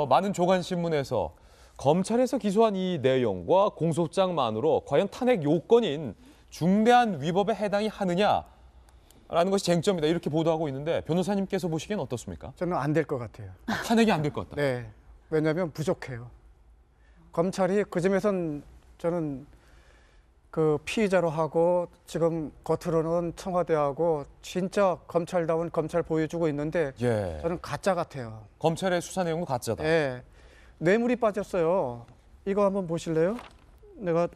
많은 조간신문에서 검찰에서 기소한 이 내용과 공소장만으로 과연 탄핵 요건인 중대한 위법에 해당이 하느냐라는 것이 쟁점이다 이렇게 보도하고 있는데 변호사님께서 보시기엔 어떻습니까? 저는 안 될 것 같아요. 탄핵이 안 될 것 같다. 네, 왜냐하면 부족해요. 검찰이 그 점에선 저는 그 피의자로 하고 지금 겉으로는 청와대하고 진짜 검찰다운 검찰 보여주고 있는데 예. 저는 가짜 같아요. 검찰의 수사 내용은 가짜다. 네, 뇌물이 빠졌어요. 이거 한번 보실래요? 내가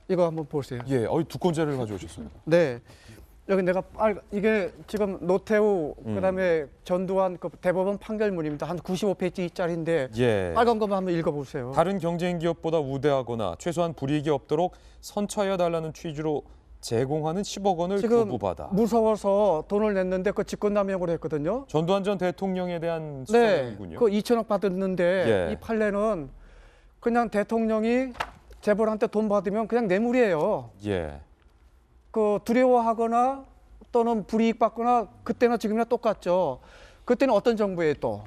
이거 한번 보세요. 예, 두꺼운 자료를 가져오셨습니다. 네, 여기 내가 이게 지금 노태우 그다음에 전두환 그 대법원 판결문입니다. 한 95페이지짜리인데 예. 빨간 것만 한번 읽어보세요. 다른 경쟁 기업보다 우대하거나 최소한 불이익이 없도록 선처해 달라는 취지로 제공하는 10억 원을 지금 교부받아. 무서워서 돈을 냈는데 그 직권남용으로 했거든요. 전두환 전 대통령에 대한 수사 네, 내용이군요. 그 2천억 받았는데 예. 이 판례는 그냥 대통령이 재벌한테 돈 받으면 그냥 뇌물이에요. 예. 그 두려워하거나 또는 불이익 받거나 그때나 지금이나 똑같죠. 그때는 어떤 정부예요 또?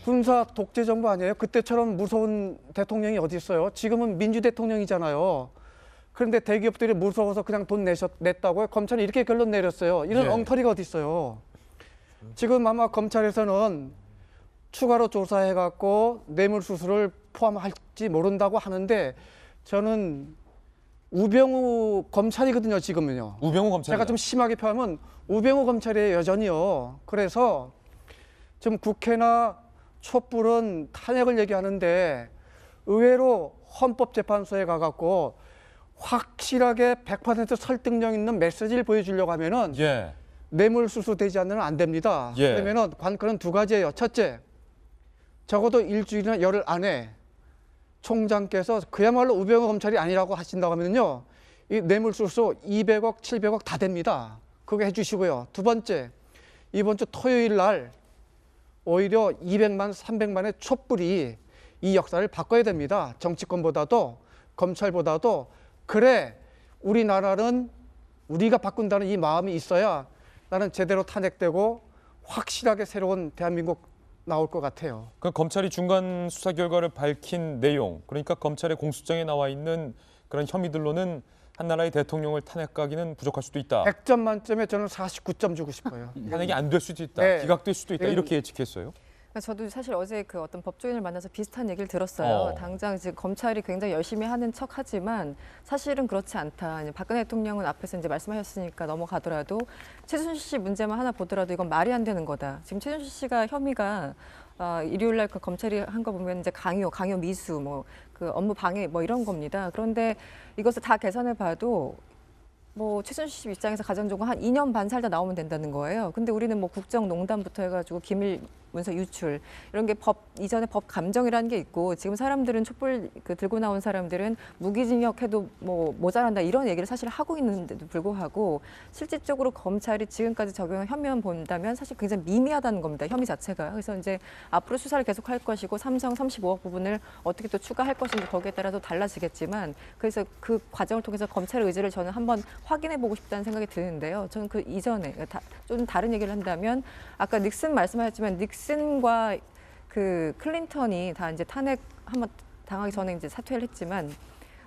군사 독재 정부 아니에요? 그때처럼 무서운 대통령이 어디 있어요? 지금은 민주 대통령이잖아요. 그런데 대기업들이 무서워서 그냥 돈 냈다고요? 검찰이 이렇게 결론 내렸어요. 이런 예. 엉터리가 어디 있어요? 지금 아마 검찰에서는 추가로 조사해갖고 뇌물수수를 포함할지 모른다고 하는데 저는 우병우 검찰이거든요, 지금은요. 우병우 검찰. 제가 좀 심하게 표하면 우병우 검찰이에요, 여전히요. 그래서 지금 국회나 촛불은 탄핵을 얘기하는데 의외로 헌법재판소에 가갖고 확실하게 100% 설득력 있는 메시지를 보여주려고 하면은 예. 뇌물수수 되지 않으면 안 됩니다. 예. 그러면은 관건은 두 가지예요. 첫째, 적어도 일주일이나 열흘 안에 총장께서 그야말로 우병우 검찰이 아니라고 하신다고 하면요, 이 뇌물수수 200억, 700억 다 됩니다. 그거 해주시고요. 두 번째, 이번 주 토요일 날 오히려 200만, 300만의 촛불이 이 역사를 바꿔야 됩니다. 정치권보다도 검찰보다도. 그래, 우리나라는 우리가 바꾼다는 이 마음이 있어야 나는 제대로 탄핵되고 확실하게 새로운 대한민국 나올 것 같아요. 그 검찰이 중간 수사 결과를 밝힌 내용, 그러니까 검찰의 공소장에 나와 있는 그런 혐의들로는 한 나라의 대통령을 탄핵하기는 부족할 수도 있다. 100점 만점에 저는 49점 주고 싶어요. 탄핵이 안 될 수도 있다. 네. 기각될 수도 있다. 이렇게 예측했어요. 저도 사실 어제 그 어떤 법조인을 만나서 비슷한 얘기를 들었어요. 당장 지금 검찰이 굉장히 열심히 하는 척하지만 사실은 그렇지 않다. 박근혜 대통령은 앞에서 이제 말씀하셨으니까 넘어가더라도 최순실 씨 문제만 하나 보더라도 이건 말이 안 되는 거다. 지금 최순실 씨가 혐의가 일요일 날 그 검찰이 한 거 보면 이제 강요 미수, 뭐 그 업무 방해 뭐 이런 겁니다. 그런데 이것을 다 계산해 봐도 뭐 최순실 씨 입장에서 가장 좋은 건 한 2년 반 살다 나오면 된다는 거예요. 근데 우리는 뭐 국정농단부터 해가지고 기밀 문서 유출 이런 게 법 이전에 법 감정이라는 게 있고 지금 사람들은 촛불 그 들고 나온 사람들은 무기징역해도 뭐 모자란다 이런 얘기를 사실 하고 있는데도 불구하고 실질적으로 검찰이 지금까지 적용한 혐의만 본다면 사실 굉장히 미미하다는 겁니다. 혐의 자체가. 그래서 이제 앞으로 수사를 계속할 것이고 삼성 35억 부분을 어떻게 또 추가할 것인지 거기에 따라서 달라지겠지만 그래서 그 과정을 통해서 검찰의 의지를 저는 한번 확인해 보고 싶다는 생각이 드는데요. 저는 그 이전에 좀 다른 얘기를 한다면 아까 닉슨 말씀하셨지만 닉슨과 그 클린턴이 다 이제 탄핵 한번 당하기 전에 이제 사퇴를 했지만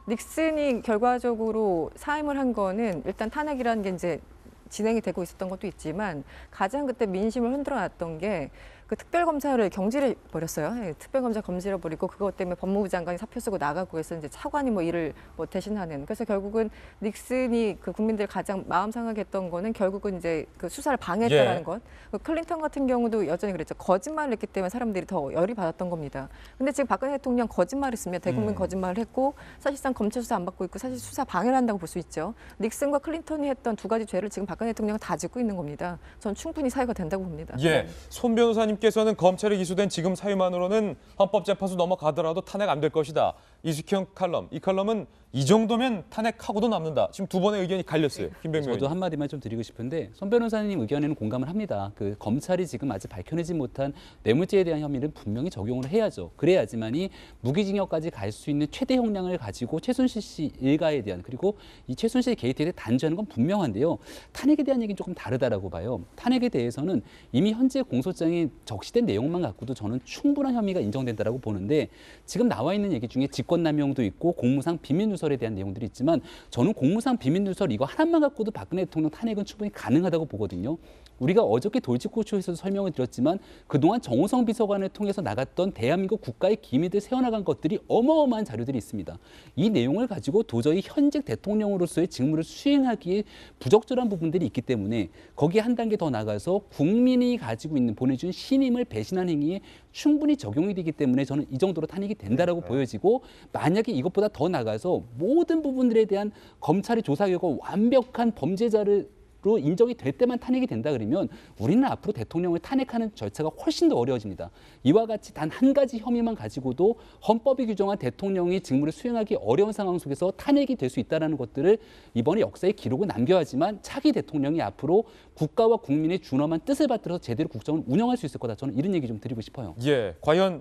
닉슨이 결과적으로 사임을 한 거는 일단 탄핵이라는 게 이제 진행이 되고 있었던 것도 있지만 가장 그때 민심을 흔들어 놨던 게 그 특별검사를 경질해 버렸어요. 예, 특별검사 검질해 버리고 그것 때문에 법무부 장관이 사표 쓰고 나가고 해서 이제 차관이 뭐 일을 뭐 대신하는. 그래서 결국은 닉슨이 그 국민들 가장 마음 상하게 했던 거는 결국은 이제 그 수사를 방해했다라는 예. 것. 그 클린턴 같은 경우도 여전히 그랬죠. 거짓말을 했기 때문에 사람들이 더 열이 받았던 겁니다. 근데 지금 박근혜 대통령 거짓말했으면 대국민 거짓말을 했고 사실상 검찰 수사 안 받고 있고 사실 수사 방해를 한다고 볼 수 있죠. 닉슨과 클린턴이 했던 두 가지 죄를 지금 박근혜 대통령은 다 짓고 있는 겁니다. 전 충분히 사유가 된다고 봅니다. 예, 손 변호사님께서는 검찰에 기소된 지금 사유만으로는 헌법재판소 넘어가더라도 탄핵 안 될 것이다. 이숙형 칼럼, 이 칼럼은 이 정도면 탄핵하고도 남는다. 지금 두 번의 의견이 갈렸어요. 김병민 저도 의원님. 한마디만 좀 드리고 싶은데 손 변호사님 의견에는 공감을 합니다. 그 검찰이 지금 아직 밝혀내지 못한 뇌물죄에 대한 혐의를 분명히 적용을 해야죠. 그래야지만이 무기징역까지 갈 수 있는 최대 형량을 가지고 최순실 씨 일가에 대한 그리고 이 최순실 게이트에 대해 단죄하는 건 분명한데요. 탄핵에 대한 얘기는 조금 다르다라고 봐요. 탄핵에 대해서는 이미 현재 공소장에 적시된 내용만 갖고도 저는 충분한 혐의가 인정된다라고 보는데 지금 나와 있는 얘기 중에 직권남용도 있고 공무상 비밀누설에 대한 내용들이 있지만 저는 공무상 비밀누설 이거 하나만 갖고도 박근혜 대통령 탄핵은 충분히 가능하다고 보거든요. 우리가 어저께 돌직구쇼에서 설명을 드렸지만 그동안 정호성 비서관을 통해서 나갔던 대한민국 국가의 기밀들 세워나간 것들이 어마어마한 자료들이 있습니다. 이 내용을 가지고 도저히 현직 대통령으로서의 직무를 수행하기에 부적절한 부분들이 있기 때문에 거기에 한 단계 더 나가서 국민이 가지고 있는 보내준 신임을 배신한 행위에 충분히 적용이 되기 때문에 저는 이 정도로 탄핵이 된다라고 보여지고 만약에 이것보다 더 나가서 모든 부분들에 대한 검찰의 조사 결과 완벽한 범죄자를 로 인정이 될 때만 탄핵이 된다 그러면 우리는 앞으로 대통령을 탄핵하는 절차가 훨씬 더 어려워집니다. 이와 같이 단 한 가지 혐의만 가지고도 헌법이 규정한 대통령이 직무를 수행하기 어려운 상황 속에서 탄핵이 될 수 있다는 것들을 이번에 역사의 기록을 남겨야 하지만 차기 대통령이 앞으로 국가와 국민의 준엄한 뜻을 받들어서 제대로 국정을 운영할 수 있을 거다. 저는 이런 얘기 좀 드리고 싶어요. 예, 과연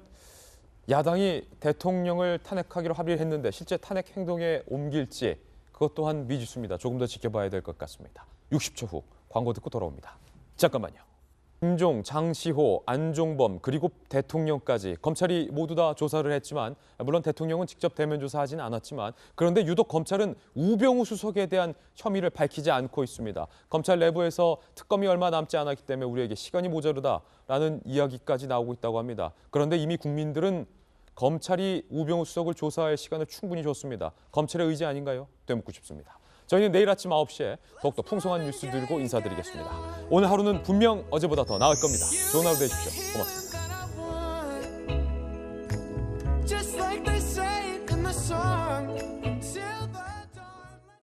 야당이 대통령을 탄핵하기로 합의를 했는데 실제 탄핵 행동에 옮길지 그것 또한 미지수입니다. 조금 더 지켜봐야 될 것 같습니다. 60초 후 광고 듣고 돌아옵니다. 잠깐만요. 김종, 장시호, 안종범 그리고 대통령까지 검찰이 모두 다 조사를 했지만 물론 대통령은 직접 대면 조사하지는 않았지만 그런데 유독 검찰은 우병우 수석에 대한 혐의를 밝히지 않고 있습니다. 검찰 내부에서 특검이 얼마 남지 않았기 때문에 우리에게 시간이 모자르다라는 이야기까지 나오고 있다고 합니다. 그런데 이미 국민들은 검찰이 우병우 수석을 조사할 시간을 충분히 줬습니다. 검찰의 의지 아닌가요? 되묻고 싶습니다. 저희는 내일 아침 9시에 더욱더 풍성한 뉴스 들고 인사드리겠습니다. 오늘 하루는 분명 어제보다 더 나을 겁니다. 좋은 하루 되십시오. 고맙습니다. Just like they say in the song.